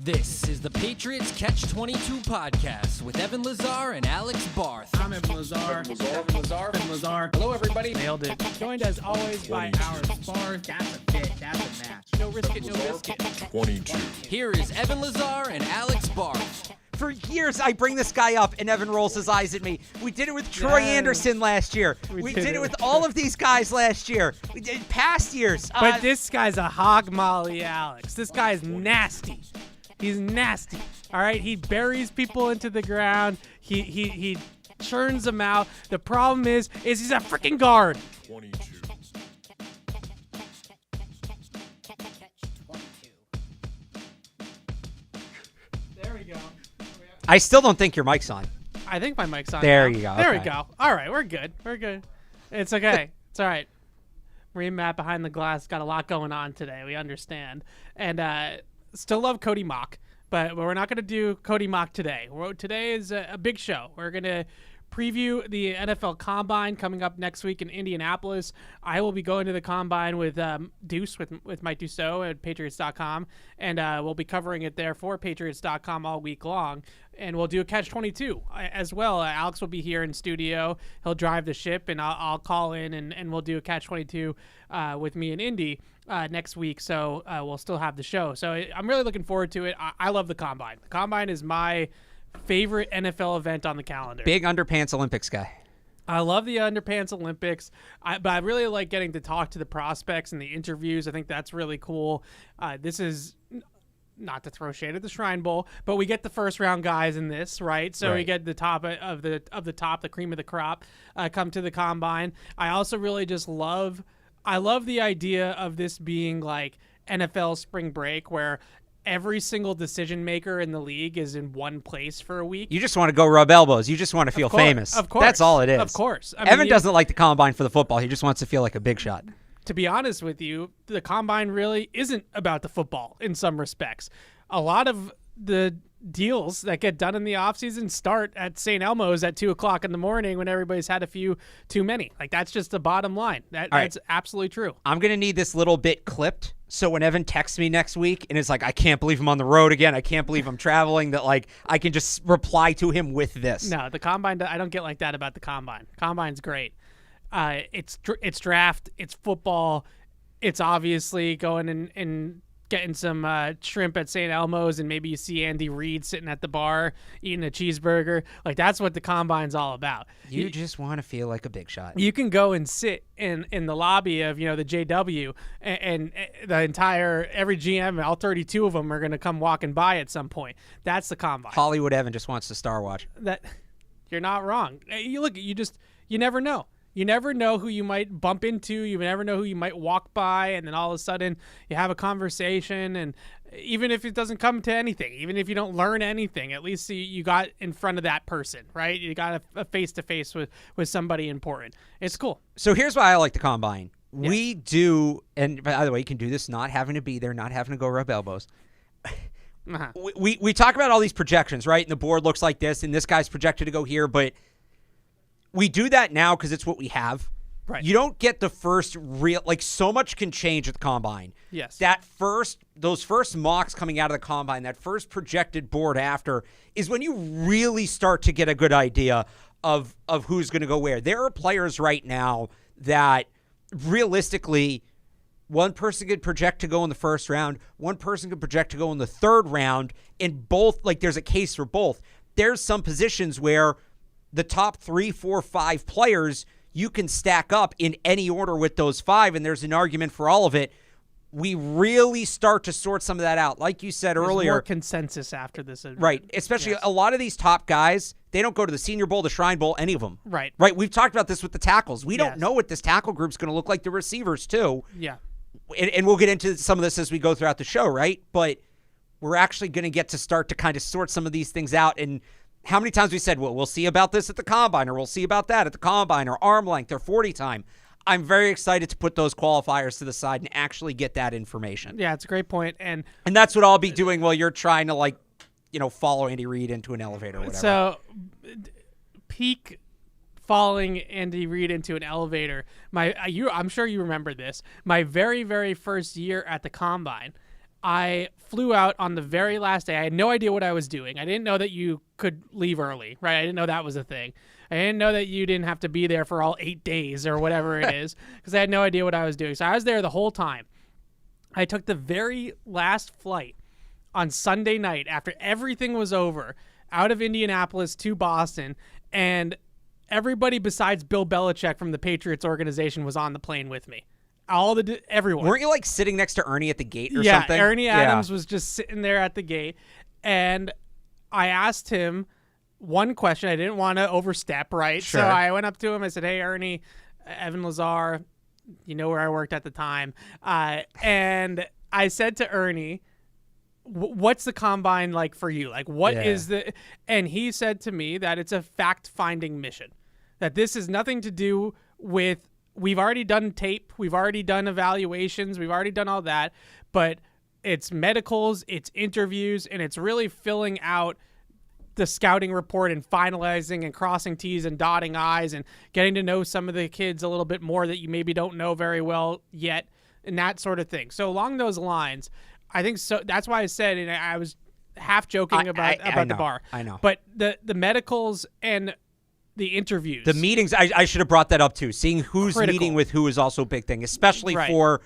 This is the Patriots Catch-22 podcast with Evan Lazar and Alex Barth. I'm Evan Lazar. Evan Lazar. Hello, everybody. Nailed it. Joined as always by our Barth. That's a fit. That's a match. No risk it, no biscuit. 22. Here is Evan Lazar and Alex Barth. For years, I bring this guy up, and Evan rolls his eyes at me. We did it with Troy Anderson last year. We did it with all of these guys last year. We did past years. But this guy's a hog molly, Alex. This guy's nasty. He's nasty. All right, he buries people into the ground. He churns them out. The problem is he's a freaking guard. 22. There we go. I still don't think your mic's on. I think my mic's on. There now. you go. There Okay. we go. All right, we're good. We're good. It's okay. It's all right. Marie Matt behind the glass got a lot going on today. We understand. And still love Cody Mock, but we're not going to do Cody Mock today. Today is a big show. We're going to preview the NFL Combine coming up next week in Indianapolis. I will be going to the Combine with Deuce, with Mike Dussault at Patriots.com, and we'll be covering it there for Patriots.com all week long. And we'll do a Catch-22 as well. Alex will be here in studio. He'll drive the ship, and I'll call in, and we'll do a Catch-22 with me and Indy next week. So we'll still have the show. So I'm really looking forward to it. I love the Combine. The Combine is my favorite NFL event on the calendar. Big underpants Olympics guy. I love the underpants Olympics, but I really like getting to talk to the prospects and the interviews. I think that's really cool. This is not to throw shade at the Shrine Bowl, but we get the first round guys in this, right? So we get the top of the top, the cream of the crop, come to the Combine. I also really just love the idea of this being like NFL spring break, where every single decision maker in the league is in one place for a week. You just want to go rub elbows. You just want to feel famous. Of course. That's all it is. Of course. Evan doesn't like the Combine for the football. He just wants to feel like a big shot. To be honest with you, the Combine really isn't about the football in some respects. A lot of the deals that get done in the offseason start at St. Elmo's at 2 o'clock in the morning when everybody's had a few too many. Like, that's just the bottom line. That's absolutely true. I'm going to need this little bit clipped, so when Evan texts me next week and it's like, I can't believe I'm on the road again, I can't believe I'm traveling, that like I can just reply to him with this. No, the Combine, I don't get like that about the Combine. Combine's great. It's draft, it's football, it's obviously going and getting some shrimp at St. Elmo's, and maybe you see Andy Reid sitting at the bar eating a cheeseburger. Like, that's what the Combine's all about. You just want to feel like a big shot. You can go and sit in the lobby of, the JW, and the entire, every GM, all 32 of them are going to come walking by at some point. That's the Combine. Hollywood Evan just wants to star watch. That you're not wrong. You never know. You never know who you might bump into. You never know who you might walk by, and then all of a sudden you have a conversation, and even if it doesn't come to anything, even if you don't learn anything, at least you got in front of that person, right? You got a face-to-face with somebody important. It's cool. So here's why I like the Combine. Yes. We do, and by the way, you can do this not having to be there, not having to go rub elbows. Uh-huh. We talk about all these projections, right? And the board looks like this, and this guy's projected to go here, but we do that now because it's what we have. Right. You don't get the first real, like, so much can change at the Combine. Yes. Those first mocks coming out of the Combine, that first projected board after, is when you really start to get a good idea of who's going to go where. There are players right now that realistically, one person could project to go in the first round, one person could project to go in the third round, and both, like, there's a case for both. There's some positions where the top 3, 4, 5 players you can stack up in any order with those 5, and there's an argument for all of it. We really start to sort some of that out. Like you said earlier. More consensus after this event. Right. Especially a lot of these top guys, they don't go to the Senior Bowl, the Shrine Bowl, any of them. Right. Right. We've talked about this with the tackles. We don't know what this tackle group's going to look like, the receivers too. Yeah. And we'll get into some of this as we go throughout the show, right? But we're actually going to get to start to kind of sort some of these things out. And how many times we said, well, we'll see about this at the Combine, or we'll see about that at the Combine, or arm length, or 40 time. I'm very excited to put those qualifiers to the side and actually get that information. Yeah, it's a great point. And that's what I'll be doing while you're trying to, follow Andy Reid into an elevator or whatever. So, peak following Andy Reid into an elevator. I'm sure you remember this. My very, very first year at the Combine, I flew out on the very last day. I had no idea what I was doing. I didn't know that you could leave early, right? I didn't know that was a thing. I didn't know that you didn't have to be there for all 8 days or whatever it is, because I had no idea what I was doing. So I was there the whole time. I took the very last flight on Sunday night after everything was over out of Indianapolis to Boston, and everybody besides Bill Belichick from the Patriots organization was on the plane with me. Everyone. Weren't you like sitting next to Ernie at the gate or yeah, something? Ernie Adams was just sitting there at the gate, and I asked him one question. I didn't want to overstep, right? Sure. So I went up to him. I said, "Hey, Ernie, Evan Lazar, you know where I worked at the time," and I said to Ernie, what's the combine like for you? Like, what is the... And he said to me that it's a fact-finding mission, that this is nothing to do with... We've already done tape. We've already done evaluations. We've already done all that. But it's medicals, it's interviews, and it's really filling out the scouting report and finalizing and crossing T's and dotting I's and getting to know some of the kids a little bit more that you maybe don't know very well yet, and that sort of thing. So along those lines, I think so. That's why I said, and I was half joking about the bar. I know. But the medicals and the interviews. The meetings, I should have brought that up too. Seeing who's Critical. meeting with who is also a big thing, especially Right. for...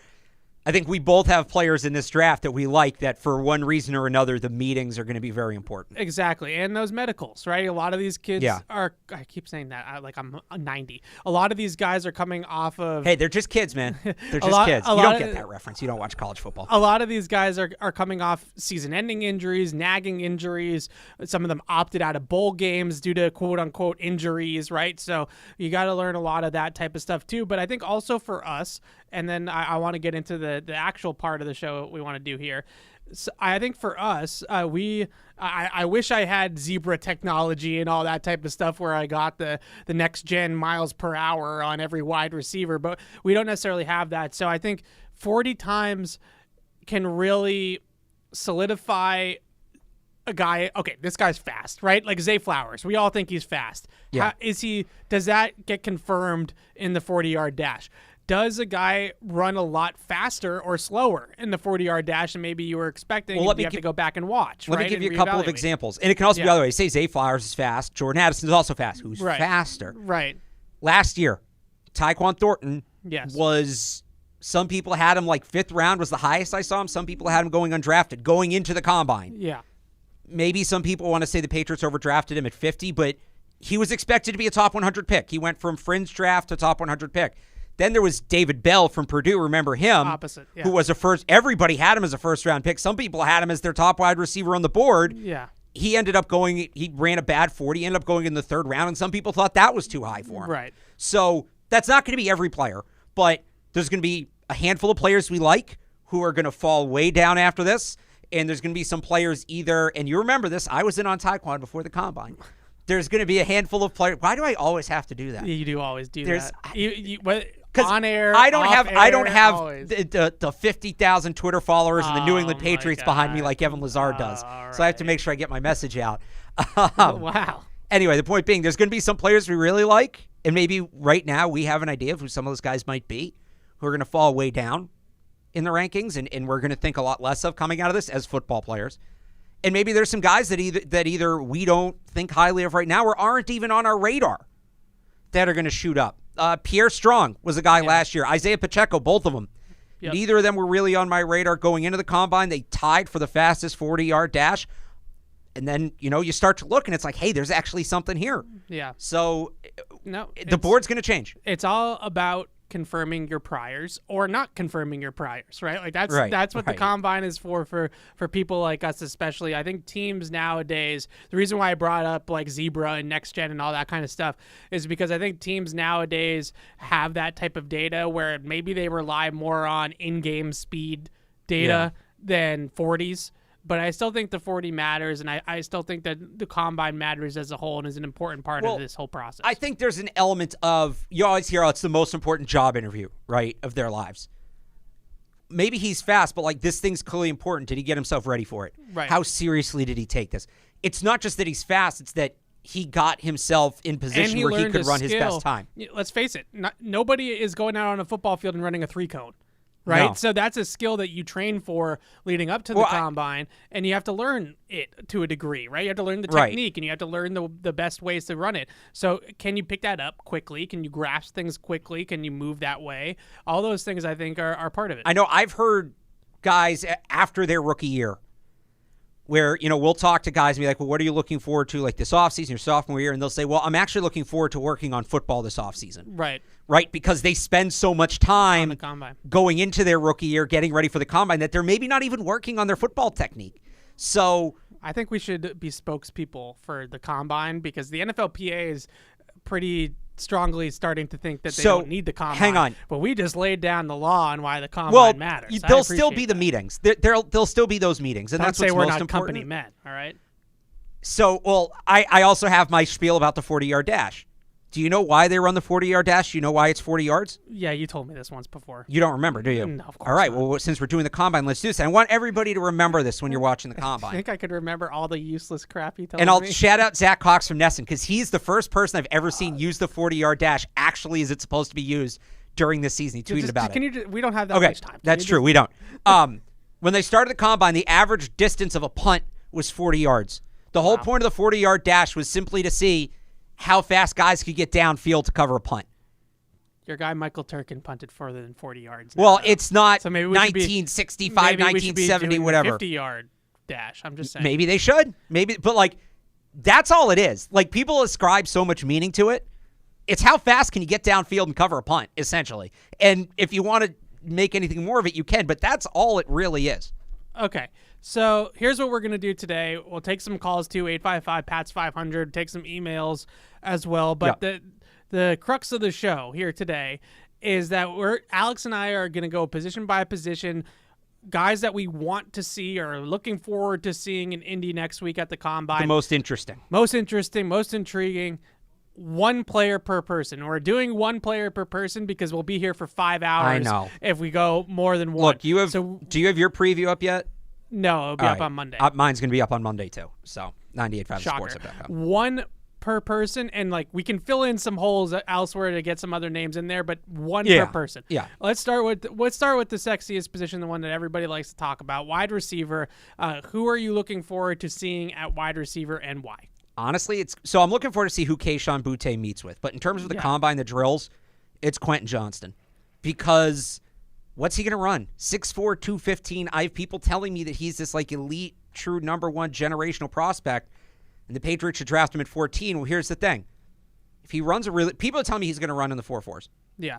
I think we both have players in this draft that we like that for one reason or another, the meetings are going to be very important. Exactly. And those medicals, right? A lot of these kids are, I keep saying that like I'm 90. A lot of these guys are coming off of... Hey, they're just kids, man. They're just kids. You don't get that reference. You don't watch college football. A lot of these guys are coming off season-ending injuries, nagging injuries. Some of them opted out of bowl games due to quote-unquote injuries, right? So you got to learn a lot of that type of stuff too. But I think also for us, and then I want to get into the actual part of the show we want to do here. So I think for us, I wish I had Zebra technology and all that type of stuff where I got the next gen miles per hour on every wide receiver, but we don't necessarily have that. So I think 40 times can really solidify a guy. Okay, this guy's fast, right? Like Zay Flowers. We all think he's fast. Yeah. Does that get confirmed in the 40-yard dash? Does a guy run a lot faster or slower in the 40-yard dash than maybe you were expecting? Well, you have to go back and watch. Let me give you a couple of examples. And it can also be the other way. Say Zay Flowers is fast. Jordan Addison's also fast. Who's faster? Right. Last year, Tyquan Thornton was... Some people had him like 5th round was the highest I saw him. Some people had him going undrafted, going into the combine. Yeah. Maybe some people want to say the Patriots overdrafted him at 50, but he was expected to be a top 100 pick. He went from fringe draft to top 100 pick. Then there was David Bell from Purdue. Remember him? Opposite, yeah. Who was a first. Everybody had him as a first-round pick. Some people had him as their top wide receiver on the board. Yeah. He ended up going. He ran a bad 40. Ended up going in the 3rd round, and some people thought that was too high for him. Right. So that's not going to be every player, but there's going to be a handful of players we like who are going to fall way down after this, and there's going to be some players either. And you remember this? I was in on Tyquan before the combine. There's going to be a handful of players. Why do I always have to do that? You do always do that. On air, I don't have always. the 50,000 Twitter followers and the New England Patriots behind me like Evan Lazar does. Right. So I have to make sure I get my message out. Wow. Anyway, the point being, there's going to be some players we really like, and maybe right now we have an idea of who some of those guys might be, who are going to fall way down in the rankings, and we're going to think a lot less of coming out of this as football players. And maybe there's some guys that either we don't think highly of right now or aren't even on our radar that are going to shoot up. Pierre Strong was a guy last year. Isaiah Pacheco, both of them. Yep. Neither of them were really on my radar going into the combine. They tied for the fastest 40-yard dash. And then, you start to look, and it's like, hey, there's actually something here. Yeah. So the board's going to change. It's all about confirming your priors or not confirming your priors, right? Like that's what the combine is for people like us, especially. I think teams nowadays, the reason why I brought up like Zebra and Next Gen and all that kind of stuff is because I think teams nowadays have that type of data where maybe they rely more on in-game speed data than 40s. But I still think the 40 matters, and I still think that the combine matters as a whole and is an important part of this whole process. I think there's an element of, you always hear, it's the most important job interview, right, of their lives. Maybe he's fast, but, this thing's clearly important. Did he get himself ready for it? Right. How seriously did he take this? It's not just that he's fast, it's that he got himself in position where he could run his best time. Let's face it, nobody is going out on a football field and running a 3-cone. right? No. So that's a skill that you train for leading up to the combine, and you have to learn it to a degree, right? You have to learn the technique, and you have to learn the best ways to run it. So can you pick that up quickly? Can you grasp things quickly? Can you move that way? All those things, I think, are part of it. I know I've heard guys after their rookie year where, we'll talk to guys and be like, well, what are you looking forward to like this offseason, your sophomore year? And they'll say, well, I'm actually looking forward to working on football this offseason. Right? Because they spend so much time going into their rookie year, getting ready for the combine, that they're maybe not even working on their football technique. So I think we should be spokespeople for the combine, because the NFLPA is pretty strongly starting to think that they don't need the combine. Hang on. But we just laid down the law on why the combine matters. There'll still be the meetings. There'll still be those meetings. And that's what's we're most not important. company men, all right? So, I also have my spiel about the 40-yard dash. Do you know why they run the 40-yard dash? Do you know why it's 40 yards? Yeah, you told me this once before. You don't remember, do you? No, of course All right, not. well, since we're doing the combine, let's do this. I want everybody to remember this when you're watching the combine. I think I could remember all the useless crap you told me. And I'll shout out Zach Cox from Nesson, because he's the first person I've ever seen use the 40-yard dash actually as it's supposed to be used during this season. He tweeted about it. We don't have that much time. That's true. We don't. When they started the combine, the average distance of a punt was 40 yards. The whole point of the 40-yard dash was simply to see how fast guys could get downfield to cover a punt. Your guy Michael Turkin punted further than 40 yards. Well, it's not so maybe 1965, maybe 1970, whatever. 50-yard dash. I'm just saying. Maybe they should. But that's all it is. Like, people ascribe so much meaning to it. It's how fast can you get downfield and cover a punt, essentially. And if you want to make anything more of it, you can. But that's all it really is. Okay. So here's what we're going to do today. We'll take some calls too, 855-PATS-500, take some emails as well. But the crux of the show here today is that Alex and I are going to go position by position, guys that we want to see or are looking forward to seeing in Indy next week at the Combine. The most interesting, most intriguing. One player per person. We're doing one player per person because we'll be here for 5 hours. I know. If we go more than one. Look, do you have your preview up yet? No, it'll be up on Monday. Mine's going to be up on Monday, too. So, 98.5sports.com. One per person, and we can fill in some holes elsewhere to get some other names in there, but one per person. Yeah. Let's start with the sexiest position, the one that everybody likes to talk about, wide receiver. Who are you looking forward to seeing at wide receiver, and why? Honestly, I'm looking forward to see who Kayshon Boutte meets with. But in terms of the combine, the drills, it's Quentin Johnston. Because what's he going to run? 6'4", 215. I have people telling me that he's this elite, true number one generational prospect, and the Patriots should draft him at 14. Well, here's the thing. If he runs people are telling me he's going to run in the 4.4s. Yeah.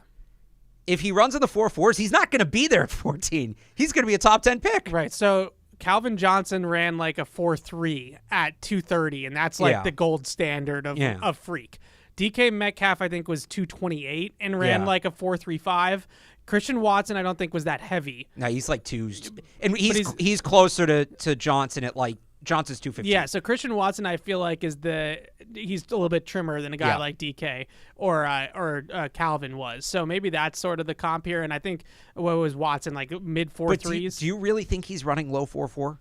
If he runs in the 4.4s, he's not going to be there at 14. He's going to be a top 10 pick. Right. So Calvin Johnson ran a 4.3 at 230, and that's the gold standard of freak. DK Metcalf, I think, was 228 and ran a 4.35. Christian Watson, I don't think was that heavy. No, he's 2s. And he's closer to Johnson at Johnson's 215. Yeah, so Christian Watson, I feel like he's a little bit trimmer than a guy like DK or Calvin was. So maybe that's sort of the comp here. And I think what was Watson, mid 4.3s. Do you really think he's running low 4.4?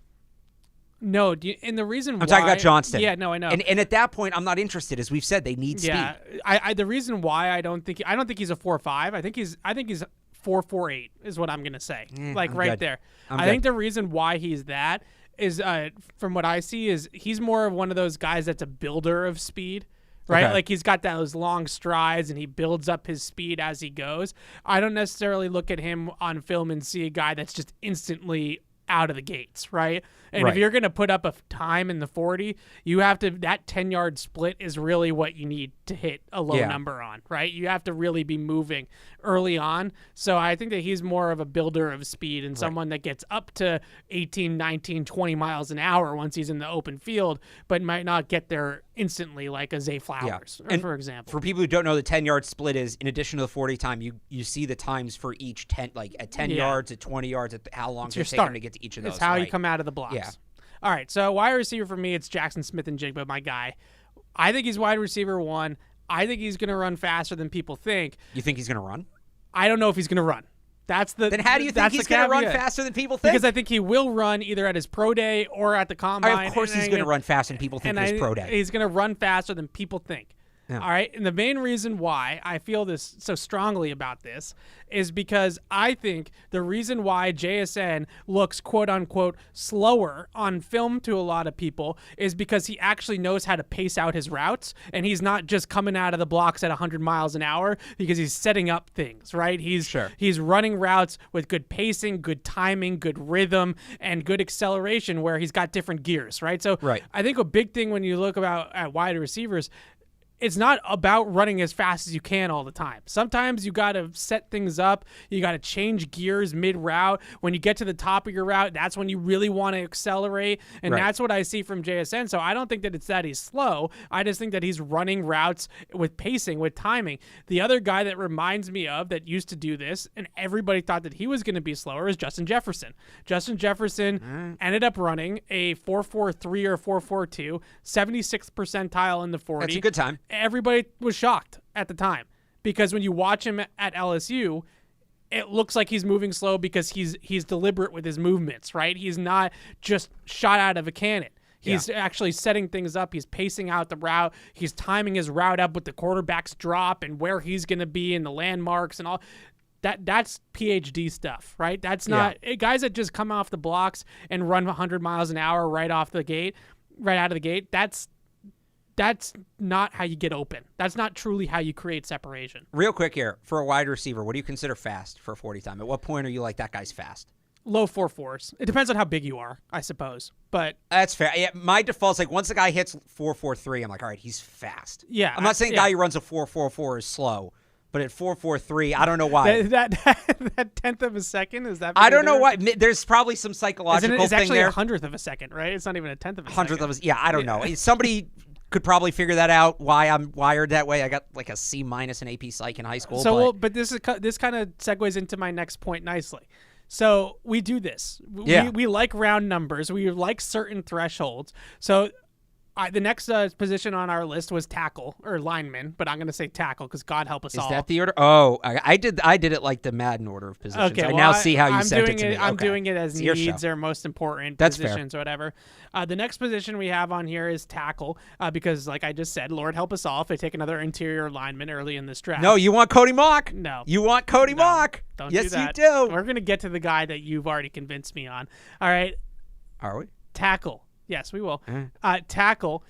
No, and the reason I'm talking about Johnston. Yeah, no, I know. And at that point, I'm not interested. As we've said, they need speed. Yeah, the reason why I don't think he's a 4.5. I think he's 4.48 is what I'm gonna say. Right good. There. I think the reason why he's that is from what I see is he's more of one of those guys that's a builder of speed. Right? Okay. He's got those long strides and he builds up his speed as he goes. I don't necessarily look at him on film and see a guy that's just instantly out of the gates, right? And if you're going to put up a time in the 40, you have to, that 10-yard split is really what you need to hit a low number on, right? You have to really be moving early on. So I think that he's more of a builder of speed and someone that gets up to 18, 19, 20 miles an hour once he's in the open field, but might not get there instantly like a Zay Flowers, for example. For people who don't know, the 10-yard split is, in addition to the 40 time, you see the times for each 10, at 10 yards, at 20 yards, at how long it's taking to get to each of those. It's how you come out of the blocks. Yeah. All right, so wide receiver for me, it's Jackson Smith-Njigba, my guy. I think he's wide receiver 1. I think he's going to run faster than people think. You think he's going to run? I don't know if he's going to run. Then how do you think he's going to run faster than people think? Because I think he will run either at his pro day or at the combine. Of course he's going to run faster than people think at his pro day. He's going to run faster than people think. All right. And the main reason why I feel this so strongly about this is because I think the reason why JSN looks quote unquote slower on film to a lot of people is because he actually knows how to pace out his routes, and he's not just coming out of the blocks at 100 miles an hour because he's setting up things, right? He's running routes with good pacing, good timing, good rhythm, and good acceleration where he's got different gears, right? So I think a big thing when you look at wide receivers, it's not about running as fast as you can all the time. Sometimes you got to set things up. You got to change gears mid-route. When you get to the top of your route, that's when you really want to accelerate, and that's what I see from JSN. So I don't think that it's that he's slow. I just think that he's running routes with pacing, with timing. The other guy that reminds me of that used to do this, and everybody thought that he was going to be slower, is Justin Jefferson. Justin Jefferson ended up running a 4.43 or 4.42, 76th percentile in the 40. That's a good time. Everybody was shocked at the time because when you watch him at LSU, it looks like he's moving slow because he's deliberate with his movements, right? He's not just shot out of a cannon. He's actually setting things up. He's pacing out the route. He's timing his route up with the quarterback's drop and where he's going to be and the landmarks and all. That's PhD stuff, right? That's not guys that just come off the blocks and run 100 miles an hour right out of the gate. That's not how you get open. That's not truly how you create separation. Real quick here, for a wide receiver, what do you consider fast for 40 time? At what point are you like, that guy's fast? Low 4.4s. It depends on how big you are, I suppose. But that's fair. Yeah, my default's like once the guy hits 4.43, I'm like, all right, he's fast. Yeah. I'm not saying the guy who runs a 4.44 is slow, but at 4.43, I don't know why. that tenth of a second, is that? I don't know why. There's probably some psychological thing there. It's actually a hundredth of a second, right? It's not even a tenth of a second. I don't know. Somebody could probably figure that out, why I'm wired that way. I got like a C- in AP Psych in high school. So, but this kind of segues into my next point nicely. So we do this. We like round numbers. We like certain thresholds. So the next position on our list was tackle or lineman, but I'm going to say tackle because God help us all. Is that the order? Oh, I did it like the Madden order of positions. Okay, I now see how you sent it to me. I'm doing it as needs or most important positions or whatever. The next position we have on here is tackle because, like I just said, Lord help us all if they take another interior lineman early in this draft. No, you want Cody Mock. No. You want Cody Mock. Don't yes, do that. you do. We're going to get to the guy that you've already convinced me on. All right. Are we? Tackle. Yes, we will. Tackle.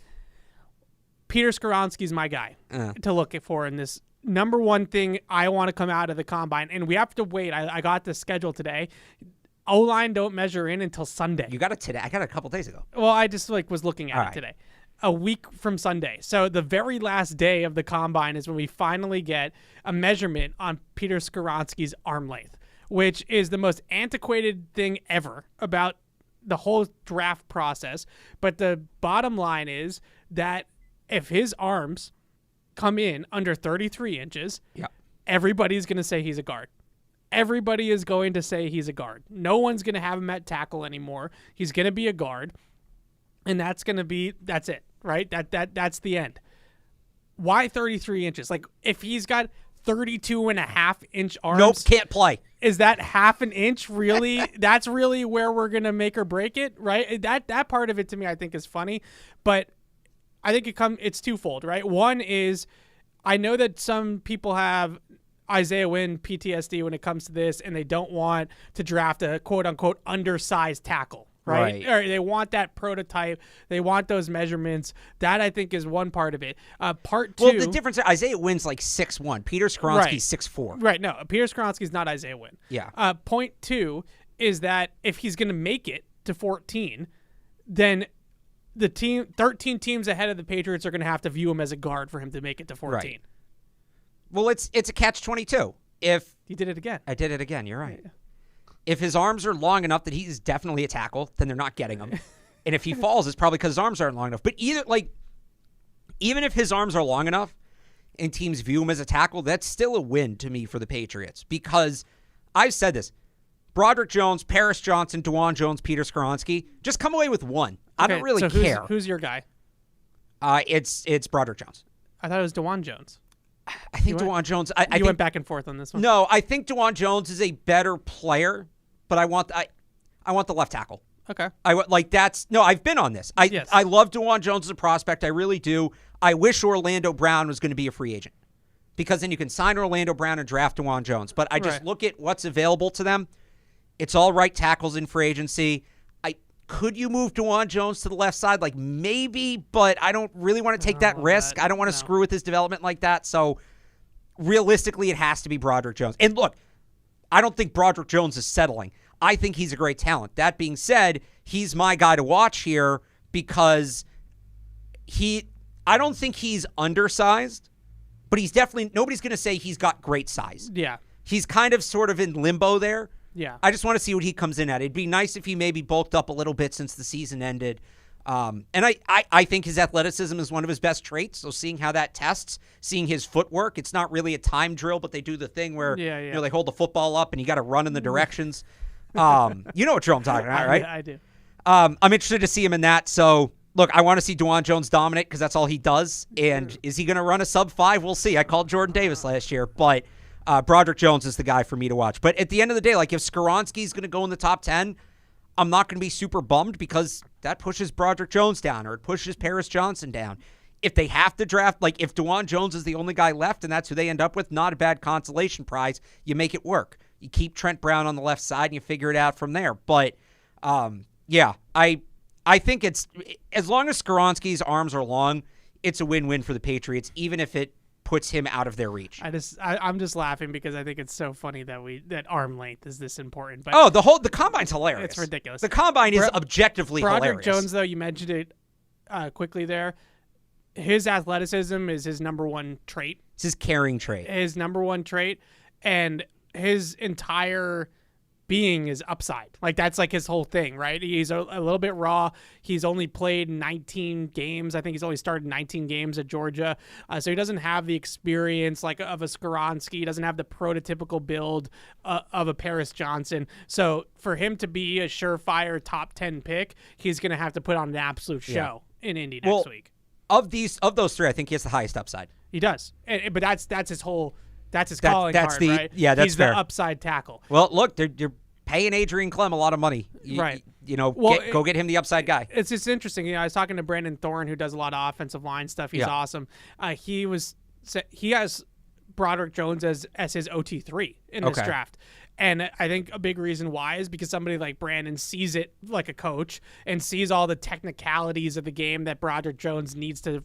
Peter Skoronski's my guy to look for in this. Number one thing I want to come out of the combine, and we have to wait. I got the schedule today. O-line don't measure in until Sunday. You got it today? I got it a couple days ago. Well, I just was looking at it today. A week from Sunday. So the very last day of the combine is when we finally get a measurement on Peter Skoronski's arm length, which is the most antiquated thing ever about the whole draft process. But the bottom line is that if his arms come in under 33 inches, everybody's going to say he's a guard. Everybody is going to say he's a guard. No one's going to have him at tackle anymore. He's going to be a guard, and that's it, right? That's the end. Why 33 inches? Like, if he's got 32.5-inch arms. Nope, can't play. Is that half an inch really? That's really where we're going to make or break it, right? That part of it to me I think is funny, but I think it's twofold, right? One is I know that some people have Isaiah Wynn PTSD when it comes to this, and they don't want to draft a quote-unquote undersized tackle, right? Or they want that prototype. They want those measurements. That, I think, is one part of it. Part two... Well, the difference, Isaiah Wynn's like 6'1". Peter Skoronski's 6'4". Right, no. Peter Skoronski's not Isaiah Wynn. Yeah. Point two is that if he's going to make it to 14, then the 13 teams ahead of the Patriots are going to have to view him as a guard for him to make it to 14. Right. Well, it's a catch-22. If you did it again. I did it again. You're right. If his arms are long enough that he's definitely a tackle, then they're not getting him. And if he falls, it's probably because his arms aren't long enough. But even if his arms are long enough and teams view him as a tackle, that's still a win to me for the Patriots. Because I've said this. Broderick Jones, Paris Johnson, DeJuan Jones, Peter Skoronski, just come away with one. I don't really care. Who's your guy? It's Broderick Jones. I thought it was DeJuan Jones. I think DeJuan Jones. I think, went back and forth on this one. No, I think DeJuan Jones is a better player, but I want the left tackle. Okay. I've been on this. I love DeJuan Jones as a prospect. I really do. I wish Orlando Brown was going to be a free agent, because then you can sign Orlando Brown and draft DeJuan Jones. But I just look at what's available to them. It's all right tackles in free agency. Could you move DeJuan Jones to the left side? Like, maybe, but I don't really want to take that risk. I don't want to screw with his development like that. So realistically, it has to be Broderick Jones. And look, I don't think Broderick Jones is settling. I think he's a great talent. That being said, he's my guy to watch here because I don't think he's undersized, but he's definitely, nobody's going to say he's got great size. Yeah. He's kind of sort of in limbo there. Yeah. I just want to see what he comes in at. It'd be nice if he maybe bulked up a little bit since the season ended. And I think his athleticism is one of his best traits. So seeing how that tests, seeing his footwork, it's not really a time drill, but they do the thing where you know, they hold the football up and you got to run in the directions. You know what drill I'm talking about, right? I do. I'm interested to see him in that. So look, I want to see DeJuan Jones dominate because that's all he does. And is he going to run a sub-5? We'll see. I called Jordan Davis last year, but Broderick Jones is the guy for me to watch. But at the end of the day, like if Skoronski's going to go in the top 10, I'm not going to be super bummed because that pushes Broderick Jones down or it pushes Paris Johnson down. If they have to draft, like if DeJuan Jones is the only guy left and that's who they end up with, not a bad consolation prize. You make it work. You keep Trent Brown on the left side and you figure it out from there. But yeah, I think it's, as long as Skoronski's arms are long, it's a win-win for the Patriots, even if it puts him out of their reach. I'm just laughing because I think it's so funny that arm length is this important. But the combine's hilarious. It's ridiculous. The combine is objectively Broderick hilarious. Jones, though, you mentioned it quickly there. His athleticism is his number one trait. It's his carrying trait. His number one trait, and his entire being is upside. Like that's like his whole thing, right? He's a little bit raw. He's only played 19 games. I think he's only started 19 games at Georgia. So he doesn't have the experience like of a Skoronski. He doesn't have the prototypical build of a Paris Johnson. So for him to be a surefire top 10 pick, he's going to have to put on an absolute show in Indy next week. Of those three, I think he has the highest upside. He does. But that's his whole, that's his calling card, right? Yeah, that's he's fair. The upside tackle. Well, look, you're paying Adrian Clem a lot of money. Right. Go get him the upside guy. It's just interesting. I was talking to Brandon Thorne, who does a lot of offensive line stuff. He's awesome. He has Broderick Jones as his OT3 in this draft. And I think a big reason why is because somebody like Brandon sees it like a coach and sees all the technicalities of the game that Broderick Jones needs to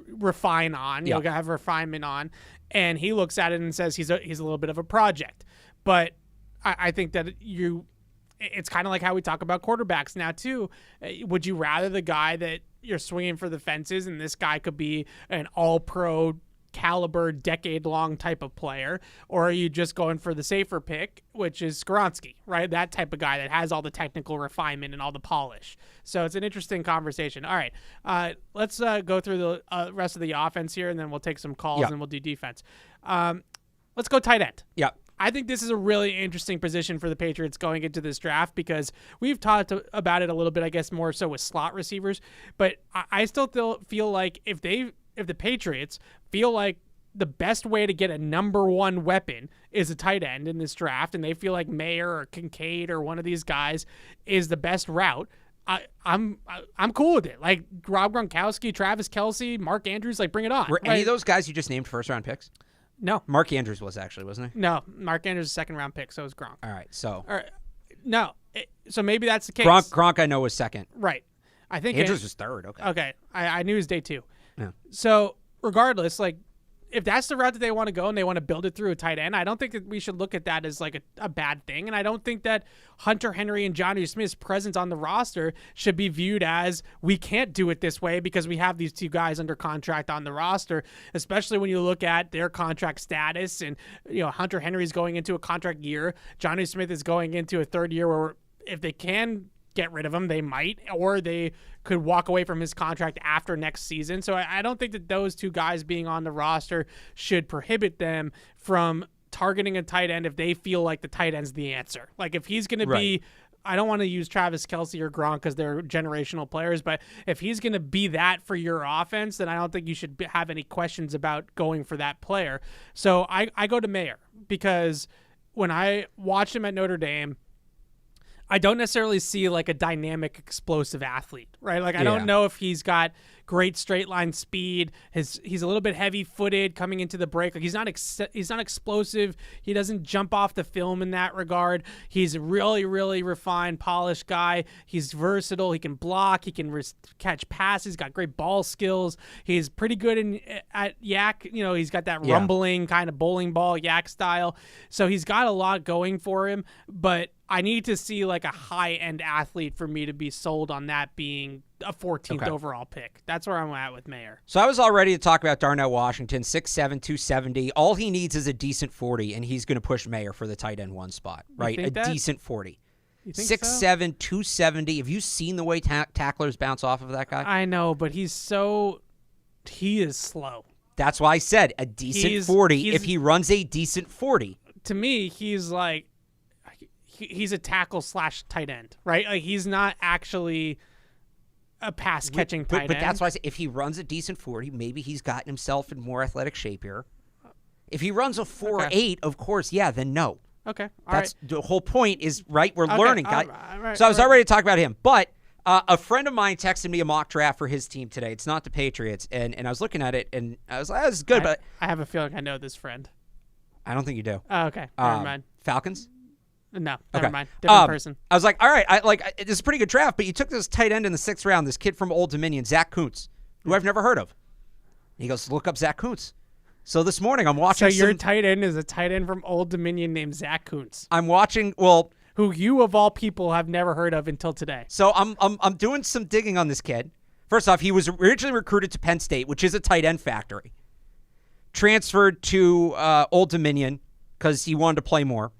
refine on, have refinement on. And he looks at it and says he's a little bit of a project. But I think that it's kind of like how we talk about quarterbacks now too. Would you rather the guy that you're swinging for the fences and this guy could be an all-pro caliber, decade-long type of player, or are you just going for the safer pick, which is Skoronski, right? That type of guy that has all the technical refinement and all the polish. So it's an interesting conversation. All right, let's go through the rest of the offense here, and then we'll take some calls and we'll do defense. Let's go tight end. Yeah. I think this is a really interesting position for the Patriots going into this draft because we've talked about it a little bit, I guess, more so with slot receivers. But I still feel like if the Patriots feel like the best way to get a number one weapon is a tight end in this draft, and they feel like Mayer or Kincaid or one of these guys is the best route, I'm cool with it. Like Rob Gronkowski, Travis Kelce, Mark Andrews, like bring it on. Were any of those guys you just named first round picks? No. Mark Andrews was actually, wasn't he? No, Mark Andrews is a second-round pick, so is Gronk. All right, so. All right. No, so maybe that's the case. Gronk I know was second. Right. I think Andrews was third, okay. Okay, I knew it was day 2. Yeah. So regardless, like, if that's the route that they want to go and they want to build it through a tight end, I don't think that we should look at that as like a bad thing. And I don't think that Hunter Henry and Johnny Smith's presence on the roster should be viewed as we can't do it this way because we have these two guys under contract on the roster, especially when you look at their contract status. And, Hunter Henry's going into a contract year. Johnny Smith is going into a third year where if they can get rid of him, they might, or they could walk away from his contract after next season. So I don't think that those two guys being on the roster should prohibit them from targeting a tight end if they feel like the tight end's the answer. Like if he's going to be, I don't want to use Travis Kelce or Gronk because they're generational players, but if he's going to be that for your offense, then I don't think you should have any questions about going for that player. So I go to Mayer because when I watched him at Notre Dame, I don't necessarily see like a dynamic, explosive athlete, right? Like I Yeah. don't know if he's got great straight line speed. He's a little bit heavy footed coming into the break. Like he's not explosive. He doesn't jump off the film in that regard. He's a really, really refined, polished guy. He's versatile. He can block. He can catch passes. He's got great ball skills. He's pretty good at yak. You know, he's got that rumbling kind of bowling ball yak style. So he's got a lot going for him, but I need to see like a high-end athlete for me to be sold on that being a 14th overall pick. That's where I'm at with Mayer. So I was all ready to talk about Darnell Washington, 6'7", 270. All he needs is a decent 40, and he's going to push Mayer for the tight end 1 spot, right? A decent 40. You think 6'7", 270. Have you seen the way tacklers bounce off of that guy? I know, but he is slow. That's why I said a decent 40 if he runs a decent 40. To me, he's like, he's a tackle / tight end, right? Like he's not actually a pass catching tight end. But that's why I say if he runs a decent 40, maybe he's gotten himself in more athletic shape here. If he runs a 4.8, of course, then no. Okay. That's the whole point is, right, we're Okay, learning. So I was already to talk about him. But a friend of mine texted me a mock draft for his team today. It's not the Patriots. And I was looking at it, and I was like, this is good. But I have a feeling I know this friend. I don't think you do. Oh, okay. Never mind. Falcons? No, never mind. Different person. I was like, all right, this is a pretty good draft, but you took this tight end in the 6th round, this kid from Old Dominion, Zach Kuntz, who I've never heard of. And he goes, look up Zach Kuntz. So this morning I'm watching. So your tight end is a tight end from Old Dominion named Zach Kuntz. I'm watching. Who you of all people have never heard of until today. So I'm doing some digging on this kid. First off, he was originally recruited to Penn State, which is a tight end factory. Transferred to Old Dominion because he wanted to play more.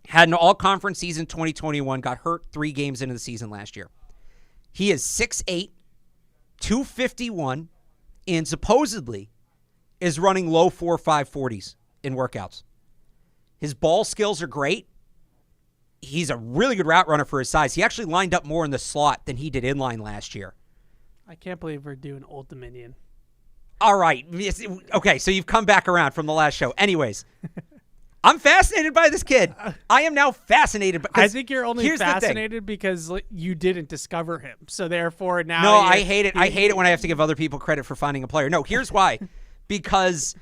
Had an all-conference season 2021, got hurt 3 games into the season last year. He is 6'8", 251, and supposedly is running low 4.5 40s in workouts. His ball skills are great. He's a really good route runner for his size. He actually lined up more in the slot than he did inline last year. I can't believe we're doing Old Dominion. All right. Okay, so you've come back around from the last show. Anyways, I'm fascinated by this kid. I am now fascinated. I think you're only fascinated because you didn't discover him. So therefore now... No, I hate it. I hate it when I have to give other people credit for finding a player. No, here's why. Because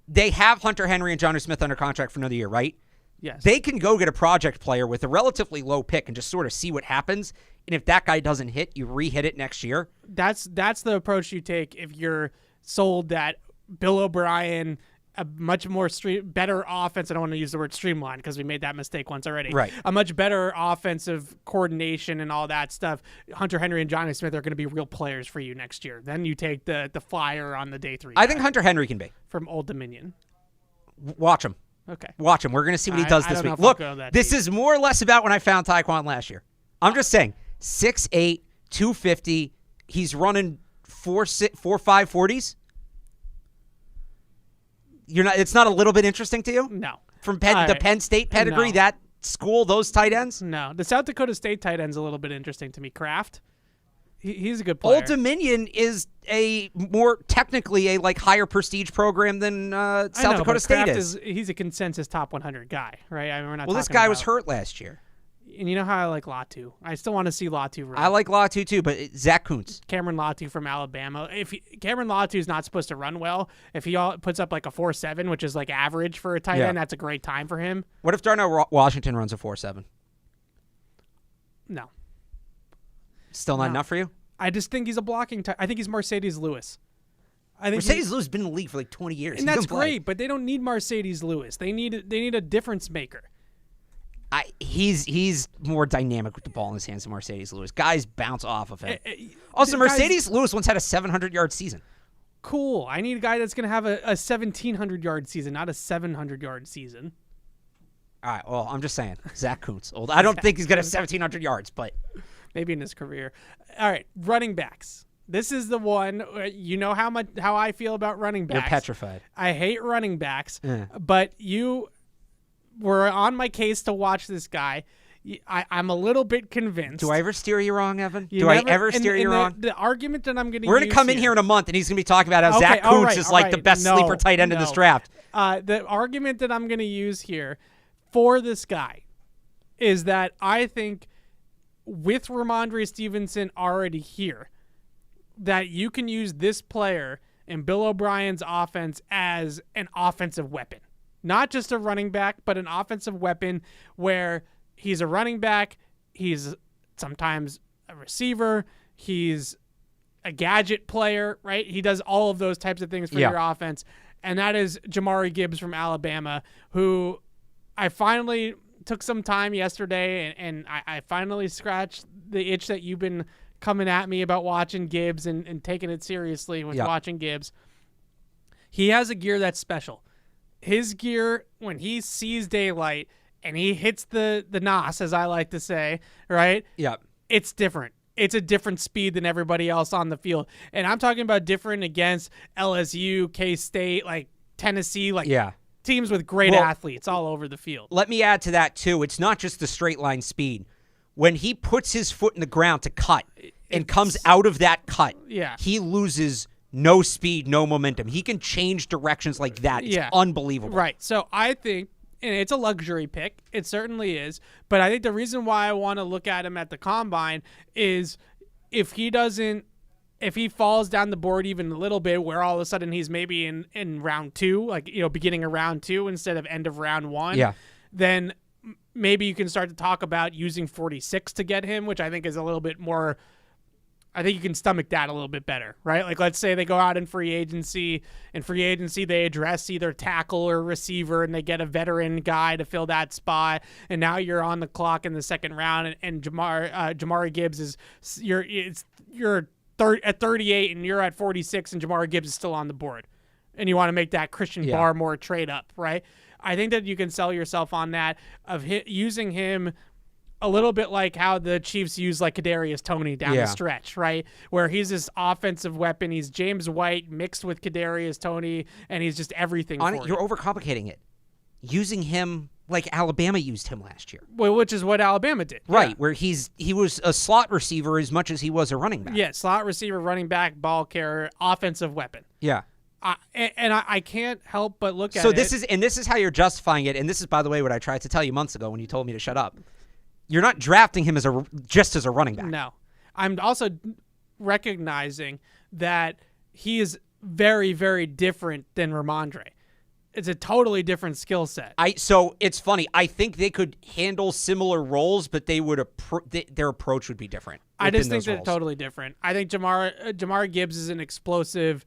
they have Hunter Henry and Jonnu Smith under contract for another year, right? Yes. They can go get a project player with a relatively low pick and just sort of see what happens. And if that guy doesn't hit, you re-hit it next year. That's the approach you take if you're sold that Bill O'Brien, a much more better offense. I don't want to use the word streamline because we made that mistake once already. Right. A much better offensive coordination and all that stuff. Hunter Henry and Jonnu Smith are going to be real players for you next year. Then you take the flyer on the day 3. I think Hunter Henry can be. From Old Dominion. Watch him. Okay. Watch him. We're going to see what he does this week. Look, this is more or less about when I found Tyquan last year. I'm just saying, 6'8", 250. He's running 4.5 40s. It's not a little bit interesting to you? No. From the Penn State pedigree, that school, those tight ends? No. The South Dakota State tight end's a little bit interesting to me. Kraft. He's a good player. Old Dominion is a more technically a higher prestige program than South Dakota State is. He's a consensus top 100 guy, right? I mean, we're not. Well, this guy was hurt last year. And you know how I like Latu. I still want to see Latu run. I like Latu too, but Zach Kuntz. Cameron Latu from Alabama. Cameron Latu is not supposed to run well. If he puts up like a 4.7, which is like average for a tight end, that's a great time for him. What if Darnell Washington runs a 4.7? No. Still not enough for you? I just think he's a blocking type. I think he's Mercedes Lewis. Mercedes Lewis has been in the league for like 20 years. And that's great, but they don't need Mercedes Lewis. They need a difference maker. He's more dynamic with the ball in his hands than Mercedes Lewis. Guys bounce off of him. Also, Mercedes Lewis once had a 700-yard season. Cool. I need a guy that's going to have a 1,700-yard season, not a 700-yard season. All right. Well, I'm just saying. Zach Kuntz. I don't think he's got 1,700 yards, but maybe in his career. All right. Running backs. This is the one. You know how I feel about running backs. You're petrified. I hate running backs, but you were on my case to watch this guy. I'm a little bit convinced. Do I ever steer you wrong, Evan? I ever steer you wrong? The argument that I'm going to We're going to come in here in a month, and he's going to be talking about how Zach Kuntz is like the best sleeper tight end in this draft. The argument that I'm going to use here for this guy is that I think with Ramondre Stevenson already here, that you can use this player in Bill O'Brien's offense as an offensive weapon. Not just a running back, but an offensive weapon where he's a running back, he's sometimes a receiver, he's a gadget player, right? He does all of those types of things for your offense. And that is Jamari Gibbs from Alabama, who I finally took some time yesterday and I finally scratched the itch that you've been coming at me about watching Gibbs and taking it seriously with watching Gibbs. He has a gear that's special. His gear, when he sees daylight and he hits the nos, as I like to say, right? Yeah. It's different. It's a different speed than everybody else on the field. And I'm talking about different against LSU, K-State, like Tennessee, like teams with great athletes all over the field. Let me add to that, too. It's not just the straight line speed. When he puts his foot in the ground to cut and comes out of that cut, he loses no speed, no momentum. He can change directions like that. It's unbelievable. Right. So I think, and it's a luxury pick. It certainly is. But I think the reason why I want to look at him at the combine is if he falls down the board even a little bit, where all of a sudden he's maybe in round 2, like, beginning of round 2 instead of end of round 1, then maybe you can start to talk about using 46 to get him, which I think is a little bit more. I think you can stomach that a little bit better, right? Like, let's say they go out in free agency. In free agency, they address either tackle or receiver, and they get a veteran guy to fill that spot. And now you're on the clock in the second round, and Jamari Gibbs is you're at 38, and you're at 46, and Jamari Gibbs is still on the board, and you want to make that Christian Barmore trade up, right? I think that you can sell yourself on that of using him a little bit like how the Chiefs use like Kadarius Toney down the stretch, right? Where he's this offensive weapon. He's James White mixed with Kadarius Toney, and he's just everything for You're overcomplicating it. Using him like Alabama used him last year. Well, which is what Alabama did. Right, where he was a slot receiver as much as he was a running back. Yeah, slot receiver, running back, ball carrier, offensive weapon. Yeah. I can't help but look at it. So this is how you're justifying it, and this is, by the way, what I tried to tell you months ago when you told me to shut up. You're not drafting him just as a running back. No. I'm also recognizing that he is very, very different than Ramondre. It's a totally different skill set. So it's funny. I think they could handle similar roles, but they would their approach would be different. I just think they're totally different. I think Jamar Gibbs is an explosive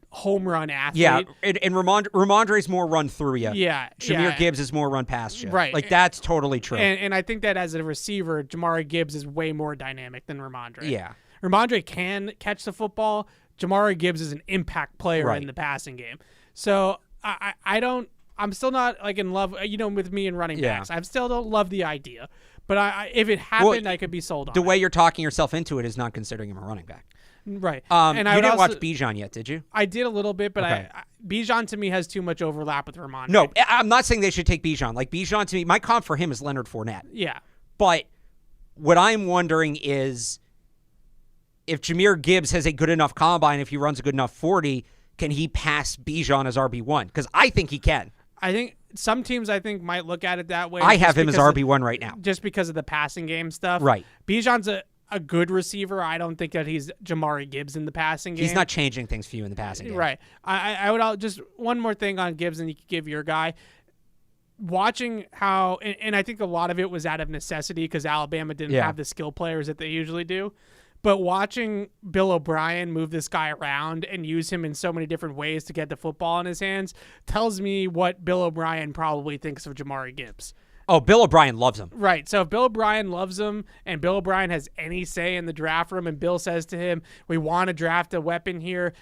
home run athlete. Yeah, and Ramondre's more run through you. Yeah. Jameer Gibbs is more run past you. Right. Like, that's totally true. And I think that as a receiver, Jamari Gibbs is way more dynamic than Ramondre. Yeah. Ramondre can catch the football. Jamari Gibbs is an impact player in the passing game. So I'm still not like in love, with me and running backs. I still don't love the idea. But if it happened, I could be sold on the way you're talking yourself into it is not considering him a running back. Right. And you didn't watch Bijan yet, did you? I did a little bit, but Bijan to me has too much overlap with Ramondre. No, I'm not saying they should take Bijan. Like, Bijan to me, my comp for him is Leonard Fournette. Yeah. But what I'm wondering is if Jameer Gibbs has a good enough combine, if he runs a good enough 40, can he pass Bijan as RB1? Because I think he can. I think some teams might look at it that way. I have him as RB1 right now. Just because of the passing game stuff. Right. Bijan's a good receiver. I don't think that he's Jamari Gibbs in the passing game. He's not changing things for you in the passing game. Right. I would just one more thing on Gibbs, and you could give your guy. Watching how, and I think a lot of it was out of necessity because Alabama didn't have the skill players that they usually do. But watching Bill O'Brien move this guy around and use him in so many different ways to get the football in his hands tells me what Bill O'Brien probably thinks of Jamari Gibbs. Oh, Bill O'Brien loves him. Right. So if Bill O'Brien loves him and Bill O'Brien has any say in the draft room and Bill says to him, we want to draft a weapon here,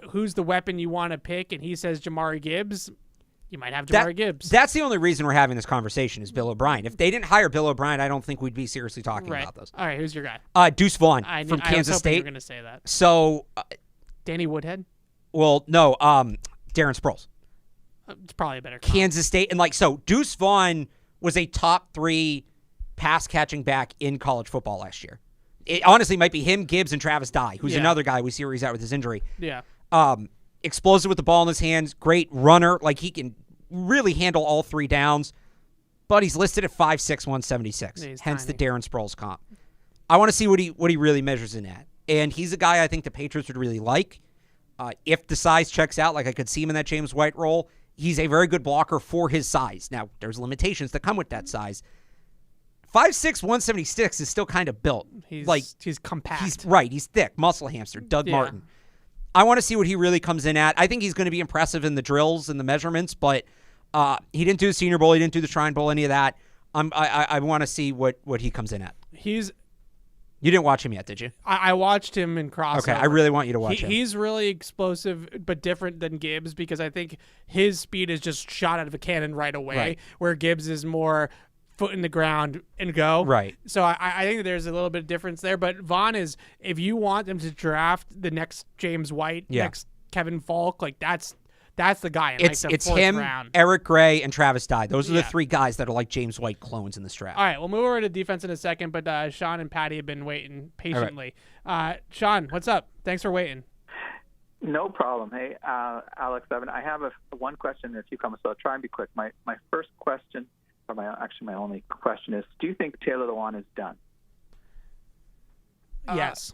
who's the weapon you want to pick? And he says Jamari Gibbs, you might have Jamari Gibbs. That's the only reason we're having this conversation is Bill O'Brien. If they didn't hire Bill O'Brien, I don't think we'd be seriously talking about this. All right, who's your guy? Deuce Vaughn from Kansas I was hoping State. you were going to say that. So, Danny Woodhead? Well, no, Darren Sproles. It's probably a better Kansas State. And Deuce Vaughn was a top 3 pass-catching back in college football last year. It honestly might be him, Gibbs, and Travis Dye, who's another guy we see where he's at with his injury. Yeah. Explosive with the ball in his hands, great runner. Like, he can really handle all 3 downs. but he's listed at 5'6", 176. He's Hence tiny. the Darren Sproles comp. I want to see what he really measures in at. And he's a guy I think the Patriots would really like. If the size checks out, like I could see him in that James White role, he's a very good blocker for his size. Now, there's limitations that come with that size. 5'6", 176 is still kind of built. He's compact. He's thick, muscle hamster, Doug Yeah. Martin. I want to see what he really comes in at. I think he's going to be impressive in the drills and the measurements, but he didn't do the Senior Bowl, he didn't do the Shrine Bowl, any of that. I want to see what he comes in at. You didn't watch him yet, did you? I watched him in crossover. Okay, I really want you to watch him. He's really explosive, but different than Gibbs because I think his speed is just shot out of a cannon right away, Right. where Gibbs is more foot in the ground and go. Right. So I think that there's a little bit of difference there. But Vaughn is, if you want them to draft the next James White, next Kevin Falk, like that's the guy. In It's the fourth him, round. Eric Gray, and Travis Dye. Those are the Yeah. three guys that are like James White clones in this draft. All right, we'll move over to defense in a second, but Sean and Patty have been waiting patiently. Sean, what's up? Thanks for waiting. No problem. Hey, Alex, Evan, I have one question and a few comments, so I'll try and be quick. My first question, or my only question is, do you think Taylor Lewan is done? Yes.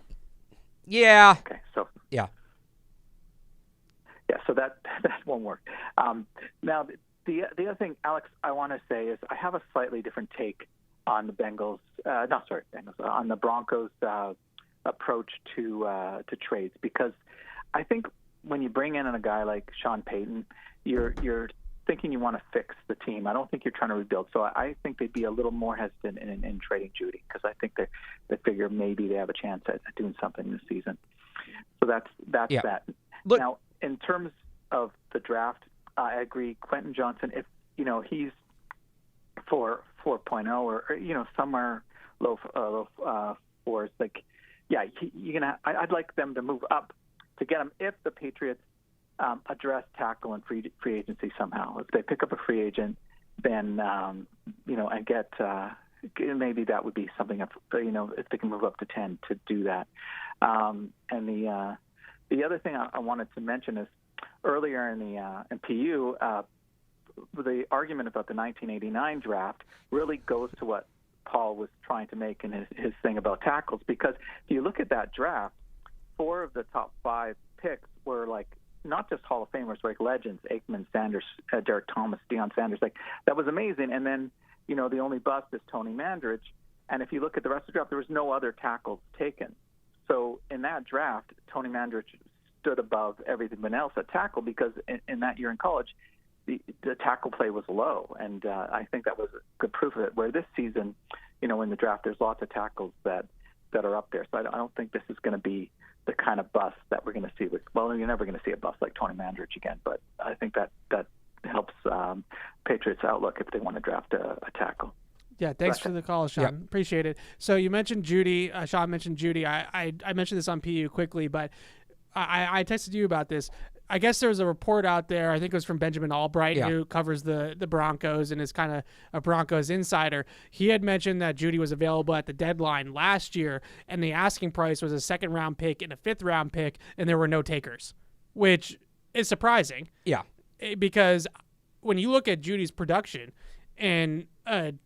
Yeah. Okay, so Yeah. so that won't work. Now, the other thing, Alex, I want to say is I have a slightly different take on the Bengals. On the Broncos' approach to trades, because I think when you bring in a guy like Sean Payton, you're thinking you want to fix the team. I don't think you're trying to rebuild. So I think they'd be a little more hesitant in trading Judy, because I think they figure maybe they have a chance at doing something this season. So that's that. Look, now, in terms of the draft, I agree. Quentin Johnson, if he's 4.0 or somewhere low fours, like I'd like them to move up to get him if the Patriots address tackle and free agency somehow. If they pick up a free agent, then and get maybe that would be something. If they can move up to 10 to do that. And the other thing I wanted to mention is earlier in PU, the argument about the 1989 draft really goes to what Paul was trying to make in his thing about tackles, because if you look at that draft, 4 of the top 5 picks were like not just Hall of Famers, like legends: Aikman, Sanders, Derek Thomas, Deion Sanders. Like, that was amazing. And then the only bust is Tony Mandrich. And if you look at the rest of the draft, there was no other tackles taken. So in that draft, Tony Mandrich stood above everything else at tackle, because in that year in college, the tackle play was low, and I think that was good proof of it. Where this season, in the draft, there's lots of tackles that are up there. So I don't think this is going to be the kind of bust that we're going to see. You're never going to see a bust like Tony Mandrich again, but I think that helps Patriots' outlook if they want to draft a tackle. Yeah, thanks for the call, Sean. Yeah. Appreciate it. So you mentioned Judy. Sean mentioned Judy. I mentioned this on PU quickly, but I texted you about this. I guess there was a report out there, I think it was from Benjamin Albright, who covers the Broncos and is kind of a Broncos insider. He had mentioned that Judy was available at the deadline last year, and the asking price was a 2nd-round pick and a 5th-round pick, and there were no takers, which is surprising. Yeah. Because when you look at Judy's production and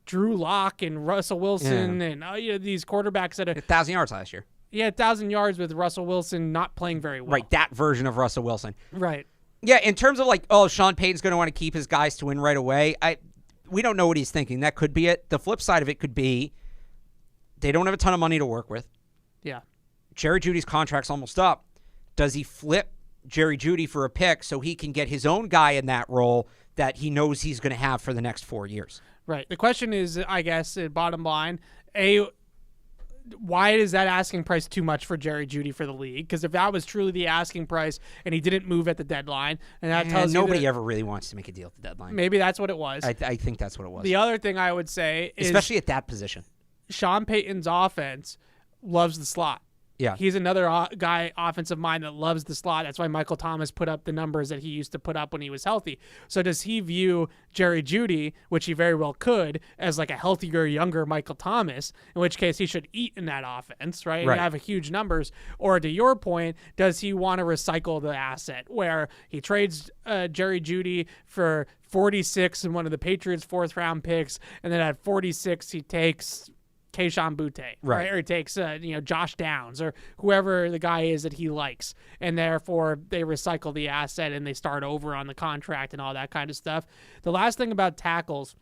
Drew Lock and Russell Wilson and these quarterbacks that 1,000 yards last year. Yeah, 1,000 yards with Russell Wilson not playing very well. Right, that version of Russell Wilson. Right. Yeah, in terms of Sean Payton's going to want to keep his guys to win right away, we don't know what he's thinking. That could be it. The flip side of it could be they don't have a ton of money to work with. Yeah. Jerry Jeudy's contract's almost up. Does he flip Jerry Jeudy for a pick so he can get his own guy in that role that he knows he's going to have for the next 4 years? Right. The question is, I guess, bottom line, why is that asking price too much for Jerry Jeudy for the league? Because if that was truly the asking price and he didn't move at the deadline, and that tells nobody you ever really wants to make a deal at the deadline. Maybe that's what it was. I think that's what it was. The other thing I would say is, especially at that position, Sean Payton's offense loves the slot. Yeah. He's another guy, offensive mind, that loves the slot. That's why Michael Thomas put up the numbers that he used to put up when he was healthy. So does he view Jerry Jeudy, which he very well could, as like a healthier, younger Michael Thomas, in which case he should eat in that offense, right? And have huge numbers. Or to your point, does he want to recycle the asset where he trades Jerry Jeudy for 46 in one of the Patriots' 4th-round picks, and then at 46 he takes Kayshon Boutte, right? Or he takes Josh Downs or whoever the guy is that he likes, and therefore they recycle the asset and they start over on the contract and all that kind of stuff. The last thing about tackles,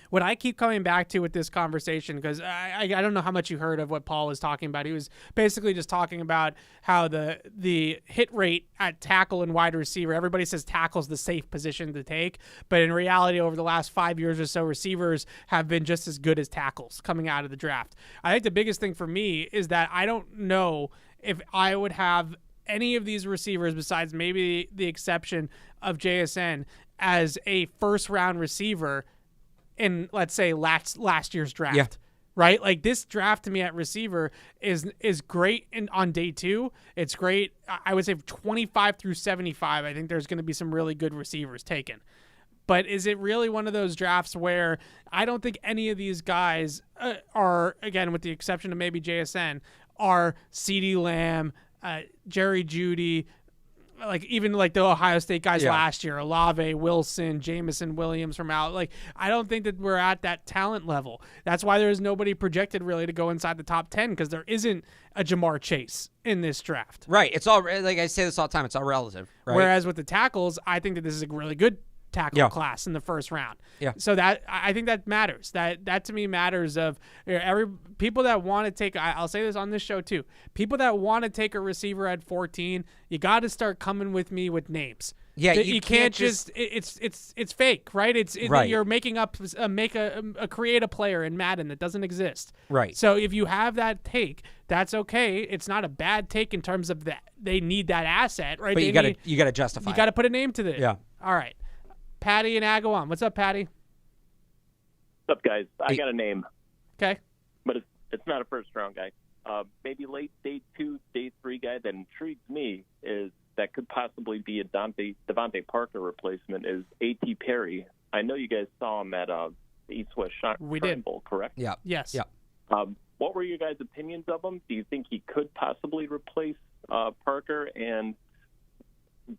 what I keep coming back to with this conversation, because I don't know how much you heard of what Paul was talking about. He was basically just talking about how the hit rate at tackle and wide receiver, everybody says tackle's the safe position to take, but in reality, over the last 5 years or so, receivers have been just as good as tackles coming out of the draft. I think the biggest thing for me is that I don't know if I would have any of these receivers, besides maybe the exception of JSN, as a first-round receiver in, let's say, last year's draft, right? Like, this draft to me at receiver is great on day 2. It's great. I would say 25 through 75. I think there's going to be some really good receivers taken. But is it really one of those drafts where I don't think any of these guys are, again, with the exception of maybe JSN, are CeeDee Lamb, Jerry Jeudy, like even like the Ohio State guys last year, Olave, Wilson, Jamison Williams from out. Like, I don't think that we're at that talent level. That's why there's nobody projected really to go inside the top 10, because there isn't a Jamar Chase in this draft. Right. It's all, like I say this all the time, it's all relative. Right? Whereas with the tackles, I think that this is a really good tackle class in the first round. Yeah. So that, I think that matters. That to me matters. Of every people that want to take, I'll say this on this show too, people that want to take a receiver at 14, you got to start coming with me with names. Yeah, you can't just it's fake, right? It's right. You're making up create a player in Madden that doesn't exist. Right. So if you have that take, that's okay. It's not a bad take in terms of that they need that asset, right? But you got to justify. You got to put a name to this. Yeah. All right. Patty and Agawam. What's up, Patty? What's up, guys? I got a name. Okay. But it's not a first-round guy. Maybe late day 2, day 3 guy that intrigues me is that could possibly be a Devontae Parker replacement is A.T. Perry. I know you guys saw him at the East-West Shrine Bowl, correct? Yeah. Yes. Yeah. What were your guys' opinions of him? Do you think he could possibly replace Parker? And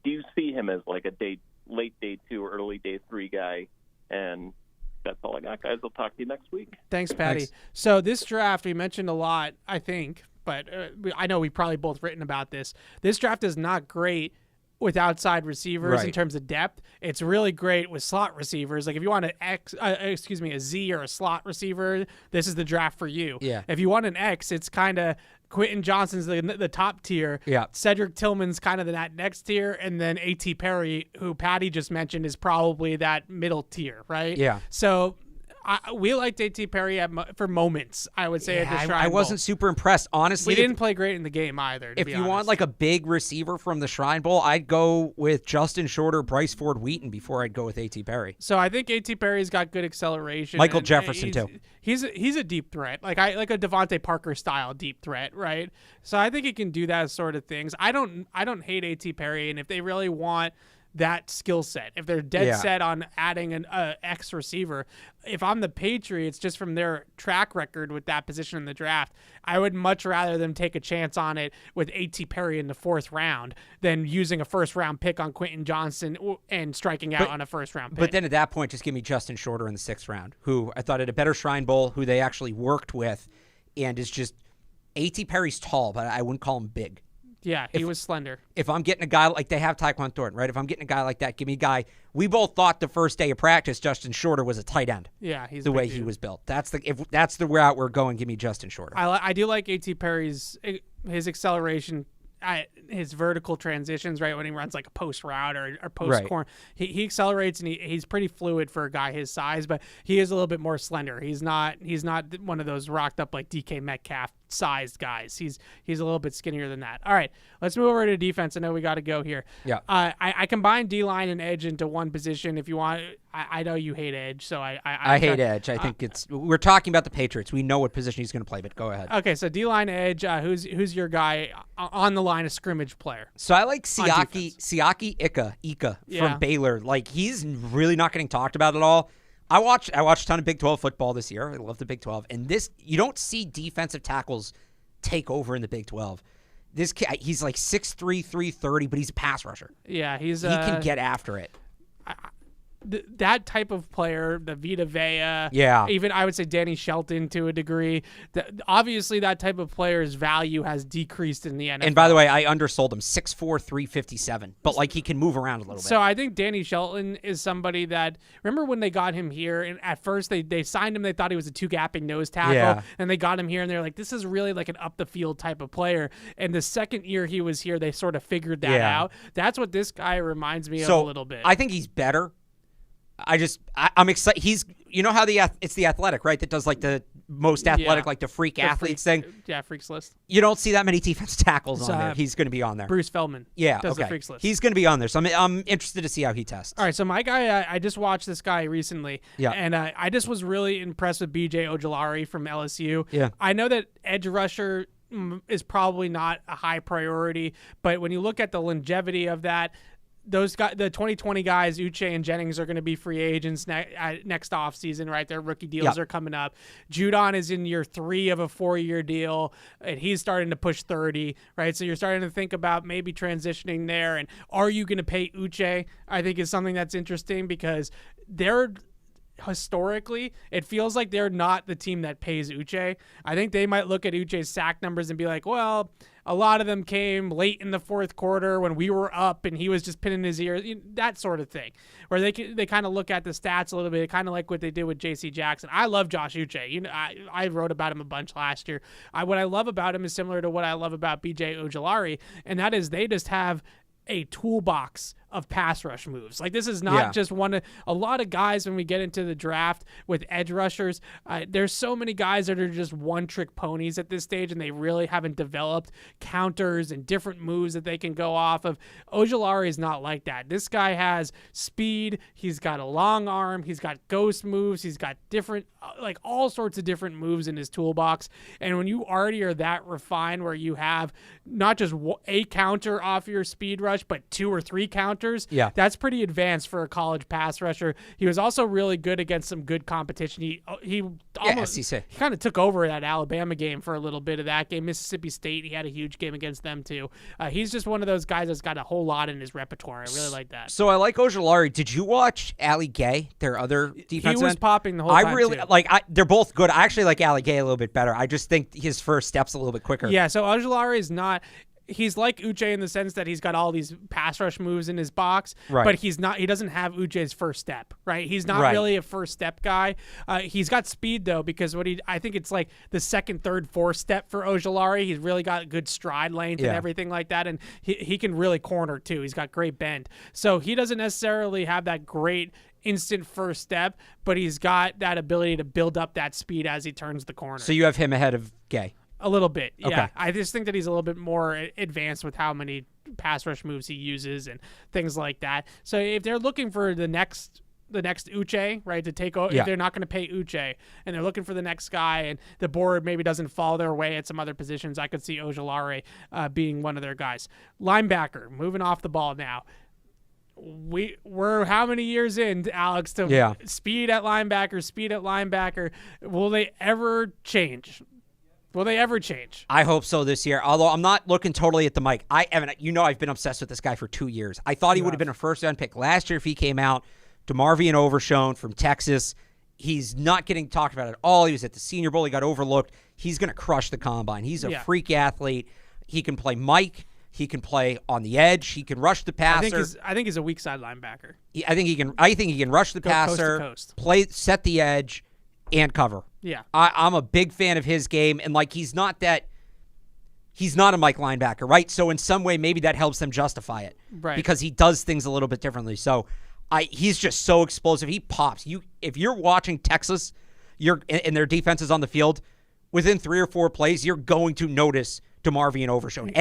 do you see him as like a late day 2 or early day 3 guy? And that's all I got, guys. I'll talk to you next week. Thanks, Patty. Thanks. So this draft, we mentioned a lot, I think, but I know we've probably both written about this. This draft is not great with outside receivers in terms of depth. It's really great with slot receivers. Like if you want a Z or a slot receiver, this is the draft for you. Yeah. If you want an X, it's kind of Quentin Johnston's the top tier. Yeah. Cedric Tillman's kind of that next tier, and then A.T. Perry, who Patty just mentioned, is probably that middle tier, right? Yeah. So we liked A.T. Perry for moments, I would say, at the Shrine Bowl. I wasn't super impressed, honestly. He didn't play great in the game either, If you want like a big receiver from the Shrine Bowl, I'd go with Justin Shorter, Bryce Ford Wheaton before I'd go with A.T. Perry. So I think A.T. Perry's got good acceleration. Michael Jefferson, too. He's a deep threat, like a Devontae Parker style deep threat, right? So I think he can do that sort of things. I don't hate A.T. Perry, and if they really want that skill set, if they're dead set on adding an X receiver, if I'm the Patriots, just from their track record with that position in the draft, I would much rather them take a chance on it with A.T. Perry in the 4th round than using a first-round pick on Quentin Johnston and striking out on a first-round pick. But then at that point, just give me Justin Shorter in the 6th round, who I thought had a better Shrine Bowl, who they actually worked with, and is just A.T. Perry's tall, but I wouldn't call him big. Yeah, he was slender. If I'm getting a guy like they have Tyquan Thornton, right? If I'm getting a guy like that, give me a guy. We both thought the first day of practice Justin Shorter was a tight end. Yeah, he's the way he was built. If that's the route we're going, give me Justin Shorter. I do like A.T. Perry's his acceleration, his vertical transitions, right? When he runs like a post route or post corner, he accelerates and he's pretty fluid for a guy his size, but he is a little bit more slender. He's not one of those rocked up like DK Metcalf sized guys. He's a little bit skinnier than that. All right, let's move over to defense. I know we got to go here. Yeah. I combine D-line and edge into one position. If you want, I know you hate edge, so I hate edge. I think we're talking about the Patriots. We know what position he's going to play, but go ahead. Okay, so D-line edge. Who's your guy on the line of scrimmage player? So I like Siaki Ika from Baylor. Like, he's really not getting talked about at all. I watched a ton of Big 12 football this year. I love the Big 12. And you don't see defensive tackles take over in the Big 12. This kid, he's like 6'3", 330, but he's a pass rusher. Yeah, he can get after it. That type of player, the Vita Vea, even I would say Danny Shelton to a degree. Obviously, that type of player's value has decreased in the NFL. And by the way, I undersold him, 6'4", 357, but like he can move around a little bit. So I think Danny Shelton is somebody that, remember when they got him here, and at first they signed him, they thought he was a two-gapping nose tackle, and they got him here, and they're like, this is really like an up-the-field type of player. And the second year he was here, they sort of figured that out. That's what this guy reminds me of a little bit. I think he's better. I'm excited. He's, you know how it's the athletic, right? That does like the most athletic, like the freak athletes thing. Yeah, freaks list. You don't see that many defense tackles on there. He's going to be be on there. Bruce Feldman. Does the freaks list. He's going to be on there. So I'm interested to see how he tests. All right. So my guy, I just watched this guy recently. Yeah. And I just was really impressed with B.J. Ojulari from LSU. Yeah. I know that edge rusher is probably not a high priority, but when you look at the longevity of that, those guys, the 2020 guys, Uche and Jennings, are going to be free agents next offseason, right? Their rookie deals are coming up. Judon is in year 3 of a 4-year deal, and he's starting to push 30, right? So you're starting to think about maybe transitioning there. And are you going to pay Uche? I think is something that's interesting because historically, it feels like they're not the team that pays Uche. I think they might look at Uche's sack numbers and be like, well, a lot of them came late in the fourth quarter when we were up and he was just pinning his ears, that sort of thing, where they kind of look at the stats a little bit, kind of like what they did with J.C. Jackson. I love Josh Uche. I wrote about him a bunch last year. What I love about him is similar to what I love about B.J. Ojulari, and that is they just have a toolbox of pass rush moves. Like, this is not just one. A lot of guys, when we get into the draft with edge rushers, there's so many guys that are just one-trick ponies at this stage, and they really haven't developed counters and different moves that they can go off of. Ojulari is not like that. This guy has speed. He's got a long arm. He's got ghost moves. He's got different, like all sorts of different moves in his toolbox. And when you already are that refined, where you have not just a counter off your speed rush, but 2 or 3 counters, that's pretty advanced for a college pass rusher. He was also really good against some good competition. He kind of took over that Alabama game for a little bit of that game. Mississippi State, he had a huge game against them too. He's just one of those guys that's got a whole lot in his repertoire. I really like that. So I like Ojulari. Did you watch Ali Gay, their other defenseman? He was popping the whole time. I really they're both good. I actually like Ali Gay a little bit better. I just think his first step's a little bit quicker. Yeah, so Ojulari is not. He's like Uche in the sense that he's got all these pass rush moves in his box, but he doesn't have Uche's first step, right? He's not really a first step guy. He's got speed though, because I think it's like the second, third, fourth step for Ojulari. He's really got good stride length and everything like that. And he can really corner too. He's got great bend. So he doesn't necessarily have that great instant first step, but he's got that ability to build up that speed as he turns the corner. So you have him ahead of Gay? A little bit, yeah. Okay. I just think that he's a little bit more advanced with how many pass rush moves he uses and things like that. So if they're looking for the next Uche, right, to take over, if they're not going to pay Uche and they're looking for the next guy and the board maybe doesn't fall their way at some other positions, I could see Ojulari being one of their guys. Linebacker, moving off the ball now. We're how many years in, Alex, to speed at linebacker? Will they ever change? I hope so this year, although I'm not looking totally at the mic. Evan, I've been obsessed with this guy for 2 years. I thought he would have been a first-round pick last year if he came out. DeMarvion Overshone from Texas. He's not getting talked about at all. He was at the Senior Bowl. He got overlooked. He's going to crush the combine. He's a freak athlete. He can play Mike. He can play on the edge. He can rush the passer. I think he's a weak side linebacker. I think he can rush the passer, coast to coast. Set the edge, and cover. Yeah. I'm a big fan of his game, and he's not a Mike linebacker, right? So in some way, maybe that helps them justify it, right? Because he does things a little bit differently. So he's just so explosive. He pops. If you're watching Texas, and their defense is on the field, within 3 or 4 plays, you're going to notice DeMarvion Overshown.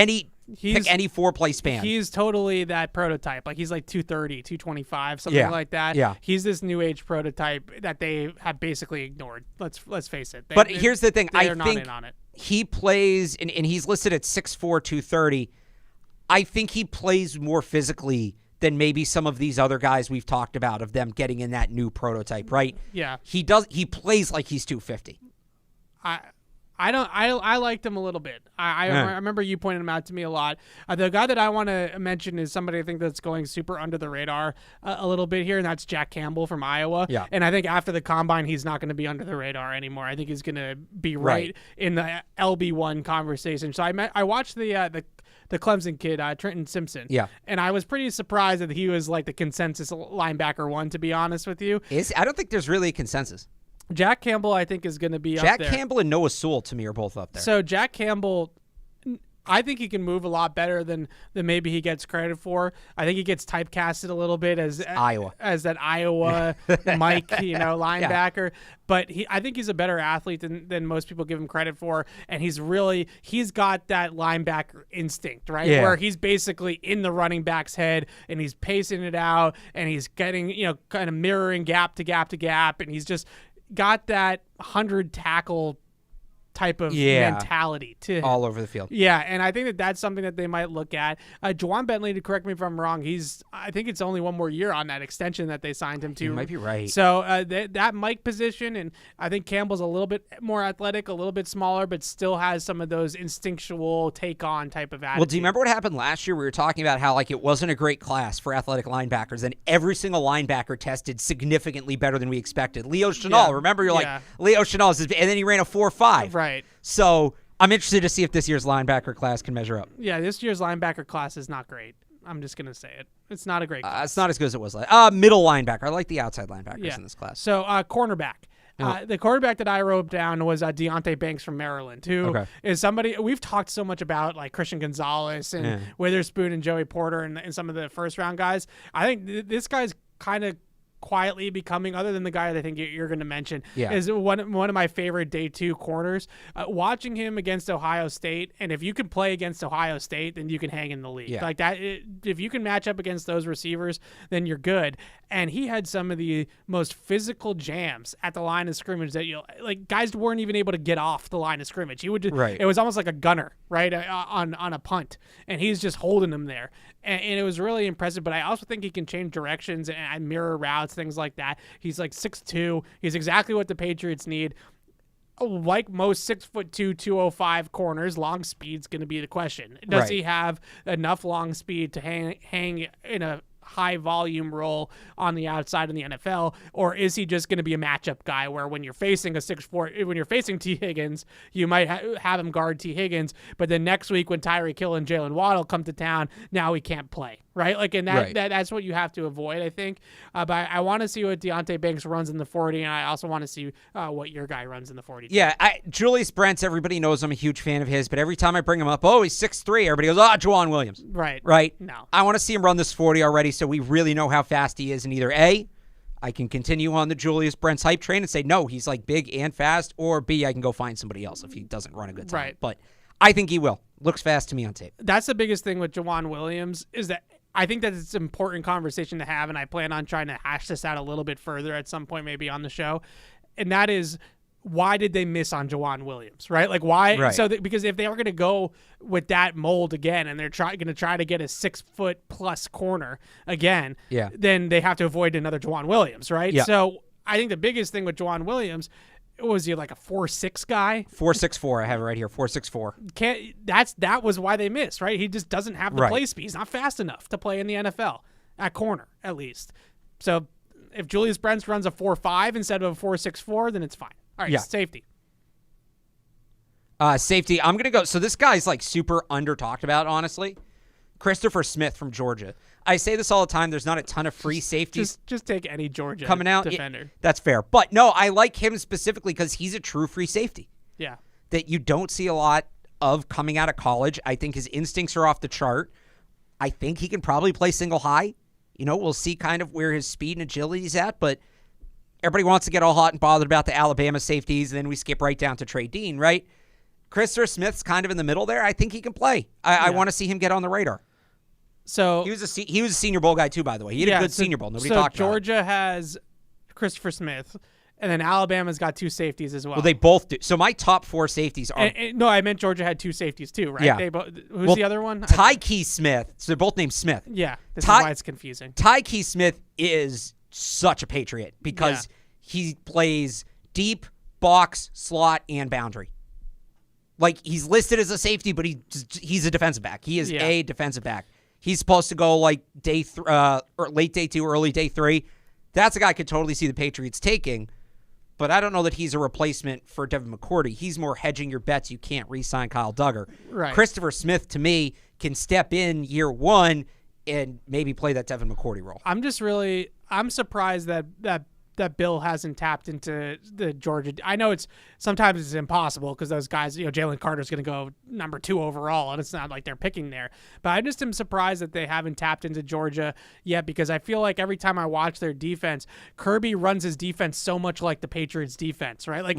Pick any 4-play span. He's totally that prototype. Like, he's like 230, 225, something like that. Yeah. He's this new age prototype that they have basically ignored. Let's face it. Here's the thing. I think not in on it. He plays, and he's listed at 6'4", 230. I think he plays more physically than maybe some of these other guys we've talked about of them getting in that new prototype, right? Yeah. He plays like he's 250. I liked him a little bit. I remember you pointed him out to me a lot. The guy that I want to mention is somebody I think that's going super under the radar a little bit here, and that's Jack Campbell from Iowa. Yeah. And I think after the combine, he's not going to be under the radar anymore. I think he's going to be right in the LB1 conversation. So I watched the Clemson kid, Trenton Simpson. Yeah. And I was pretty surprised that he was like the consensus linebacker one, to be honest with you. I don't think there's really a consensus. Jack Campbell, I think, is going to be up there. Jack Campbell and Noah Sewell, to me, are both up there. So Jack Campbell, I think he can move a lot better than maybe he gets credit for. I think he gets typecasted a little bit as that Iowa Mike, linebacker. Yeah. But I think he's a better athlete than most people give him credit for. And he's got that linebacker instinct, right? Yeah. Where he's basically in the running back's head and he's pacing it out and he's getting, kind of mirroring gap to gap to gap. And he's just got that 100 tackle type of mentality to all over the field. Yeah, and I think that's something that they might look at. Juwan Bentley, to correct me if I'm wrong, I think it's only one more year on that extension that they signed him to. You might be right. So that Mike position, and I think Campbell's a little bit more athletic, a little bit smaller, but still has some of those instinctual take-on type of attitude. Well, do you remember what happened last year? We were talking about how it wasn't a great class for athletic linebackers, and every single linebacker tested significantly better than we expected. Leo Chenal, remember? You're like, Leo Chenal, and then he ran a 4.5. Right. So I'm interested to see if this year's linebacker class can measure up. Yeah, this year's linebacker class is not great. I'm just going to say it. It's not a great class. It's not as good as it was. Middle linebacker. I like the outside linebackers in this class. So cornerback. The quarterback that I wrote down was Deontay Banks from Maryland, who is somebody we've talked so much about, like Christian Gonzalez and Witherspoon and Joey Porter and some of the first-round guys. I think this guy's kind of quietly becoming, other than the guy that I think you're going to mention, is one of my favorite day 2 corners. Watching him against Ohio State, and if you can play against Ohio State, then you can hang in the league. Like that, if you can match up against those receivers, then you're good. And he had some of the most physical jams at the line of scrimmage that guys weren't even able to get off the line of scrimmage. He would just, it was almost like a gunner, right, on a punt, and he's just holding them there. And it was really impressive, but I also think he can change directions and mirror routes, things like that. He's like 6'2". He's exactly what the Patriots need. Like most 6'2", 205 corners, long speed's going to be the question. Does he have enough long speed to hang in a high volume role on the outside in the NFL, or is he just going to be a matchup guy where when you're facing a 6'4", when you're facing T. Higgins, you might have him guard T. Higgins, but then next week when Tyreek Hill and Jalen Waddle come to town, now he can't play, right? That's what you have to avoid, I think. But I want to see what Deontay Banks runs in the 40, and I also want to see what your guy runs in the 40. Yeah, Julius Brents, everybody knows I'm a huge fan of his, but every time I bring him up, he's 6'3", everybody goes, Juwan Williams. Right? No. I want to see him run this 40 already, so we really know how fast he is, and either A, I can continue on the Julius Brents hype train and say, no, he's big and fast, or B, I can go find somebody else if he doesn't run a good time. Right. But I think he will. Looks fast to me on tape. That's the biggest thing with Juwan Williams, is that I think that it's an important conversation to have, and I plan on trying to hash this out a little bit further at some point, maybe on the show. And that is, why did they miss on Juwan Williams, right? Why? Right. So because if they were going to go with that mold again, and they're going to try to get a 6-foot+ corner again, then they have to avoid another Juwan Williams, right? Yeah. So I think the biggest thing with Juwan Williams, was he like a 4'6" guy? 4'6'4", I have it right here, 4'6'4". That was why they missed, right? He just doesn't have the play speed. He's not fast enough to play in the NFL, at corner, at least. So if Julius Brents runs a 4'5" instead of a 4'6'4", then it's fine. All right, safety. Safety, I'm going to go. So this guy's super under talked about, honestly. Christopher Smith from Georgia. I say this all the time. There's not a ton of free safeties. Just take any Georgia coming out. defender. That's fair. But no, I like him specifically because he's a true free safety. Yeah. That you don't see a lot of coming out of college. I think his instincts are off the chart. I think he can probably play single high. We'll see kind of where his speed and agility is at, but everybody wants to get all hot and bothered about the Alabama safeties, and then we skip right down to Trey Dean, right? Christopher Smith's kind of in the middle there. I think he can play. I want to see him get on the radar. So he was a Senior Bowl guy too, by the way. He had a good Senior Bowl. Nobody talked about it. Georgia has Christopher Smith, and then Alabama's got 2 safeties as well. Well, they both do. So my top 4 safeties are... No, I meant Georgia had 2 safeties too, right? Yeah. Who's the other one? Tyke Smith. So they're both named Smith. Yeah, this is why it's confusing. Tyke Smith is such a Patriot because he plays deep, box, slot, and boundary. Like, he's listed as a safety, but he's a defensive back. He is a defensive back. He's supposed to go like or late day 2, early day 3. That's a guy I could totally see the Patriots taking, but I don't know that he's a replacement for Devin McCourty. He's more hedging your bets. You can't re-sign Kyle Duggar. Right. Christopher Smith, to me, can step in year 1 and maybe play that Devin McCourty role. I'm surprised that Bill hasn't tapped into the Georgia. I know sometimes it's impossible because those guys, Jalen Carter's going to go number 2 overall, and it's not like they're picking there. But I just am surprised that they haven't tapped into Georgia yet, because I feel like every time I watch their defense, Kirby runs his defense so much like the Patriots defense, right? Like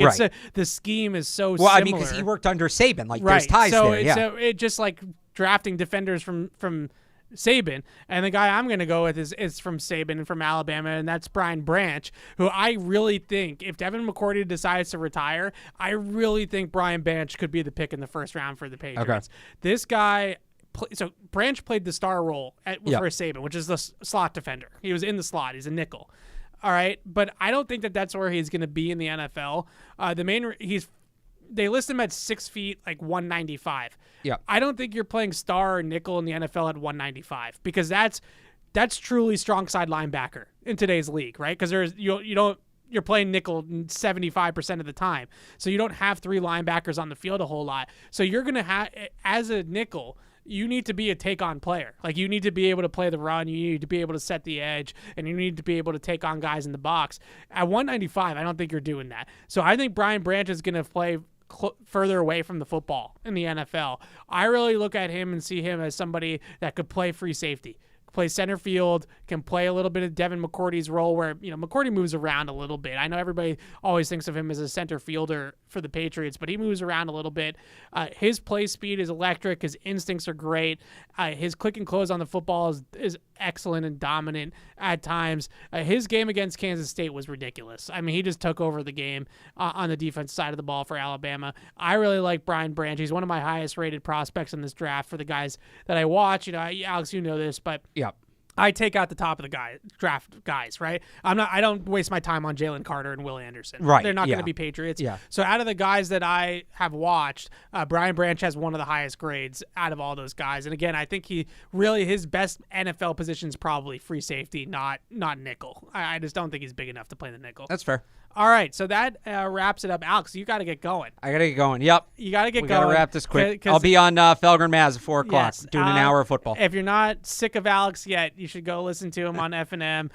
the scheme is so similar. I mean, because he worked under Saban. Like, there's ties there. So it just like drafting defenders from Saban, and the guy I'm going to go with is from Saban and from Alabama, and that's Brian Branch, who I really think, if Devin McCourty decides to retire, I really think Brian Branch could be the pick in the first round for the Patriots. Okay. This guy, so Branch played the star role for Saban, which is the slot defender. He was in the slot. He's a nickel. All right, but I don't think that's where he's going to be in the NFL. They list him at 6 feet, like 195. Yeah. I don't think you're playing star or nickel in the NFL at 195, because that's truly strong side linebacker in today's league, right? Because you're playing nickel 75% of the time, so you don't have 3 linebackers on the field a whole lot. So you're gonna have, as a nickel, you need to be a take-on player. Like, you need to be able to play the run, you need to be able to set the edge, and you need to be able to take on guys in the box. At 195, I don't think you're doing that. So I think Brian Branch is gonna play further away from the football in the NFL. I really look at him and see him as somebody that could play free safety, play center field, can play a little bit of Devin McCourty's role where, McCourty moves around a little bit. I know everybody always thinks of him as a center fielder for the Patriots, but he moves around a little bit. His play speed is electric. His instincts are great. His click and close on the football is excellent and dominant at times. His game against Kansas State was ridiculous. I mean, he just took over the game on the defense side of the ball for Alabama. I really like Brian Branch. He's one of my highest rated prospects in this draft for the guys that I watch. Alex, you know this, but yeah, I take out the top of the draft guys, right? I don't waste my time on Jalen Carter and Will Anderson. Right. They're not going to be Patriots. Yeah. So out of the guys that I have watched, Brian Branch has one of the highest grades out of all those guys. And again, I think his best NFL position is probably free safety, not nickel. I just don't think he's big enough to play the nickel. That's fair. All right, so that wraps it up. Alex, you got to get going. I got to get going. Yep. You got to get we going. We got to wrap this quick. I'll be on Felger and Maz at 4 o'clock doing an hour of football. If you're not sick of Alex yet, you should go listen to him on F&M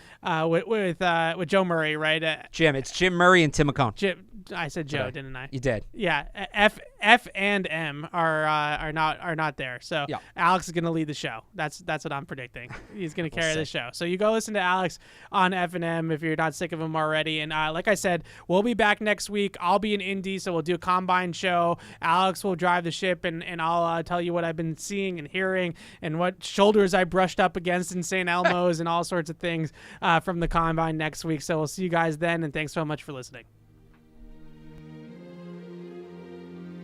with Joe Murray, right? Jim. It's Jim Murray and Tim McCone. Jim. I said Joe, didn't I? You did. Yeah. F and M are not there. So Alex is going to lead the show. That's what I'm predicting. He's going to carry the show. So you go listen to Alex on F&M if you're not sick of him already. And like I said, we'll be back next week. I'll be in Indy, so we'll do a combine show. Alex will drive the ship, and I'll tell you what I've been seeing and hearing and what shoulders I brushed up against in St. Elmo's and all sorts of things from the combine next week. So we'll see you guys then, and thanks so much for listening.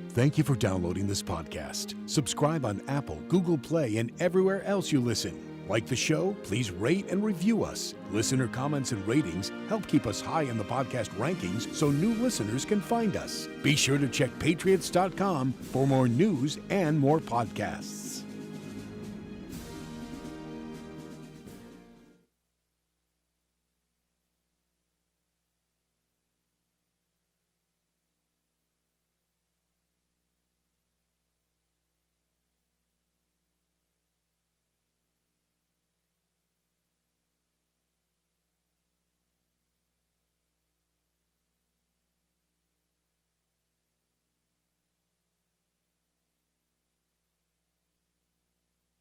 Thank you for downloading this podcast. Subscribe on Apple, Google Play, and everywhere else you listen. Like the show? Please rate and review us. Listener comments and ratings help keep us high in the podcast rankings so new listeners can find us. Be sure to check patriots.com for more news and more podcasts.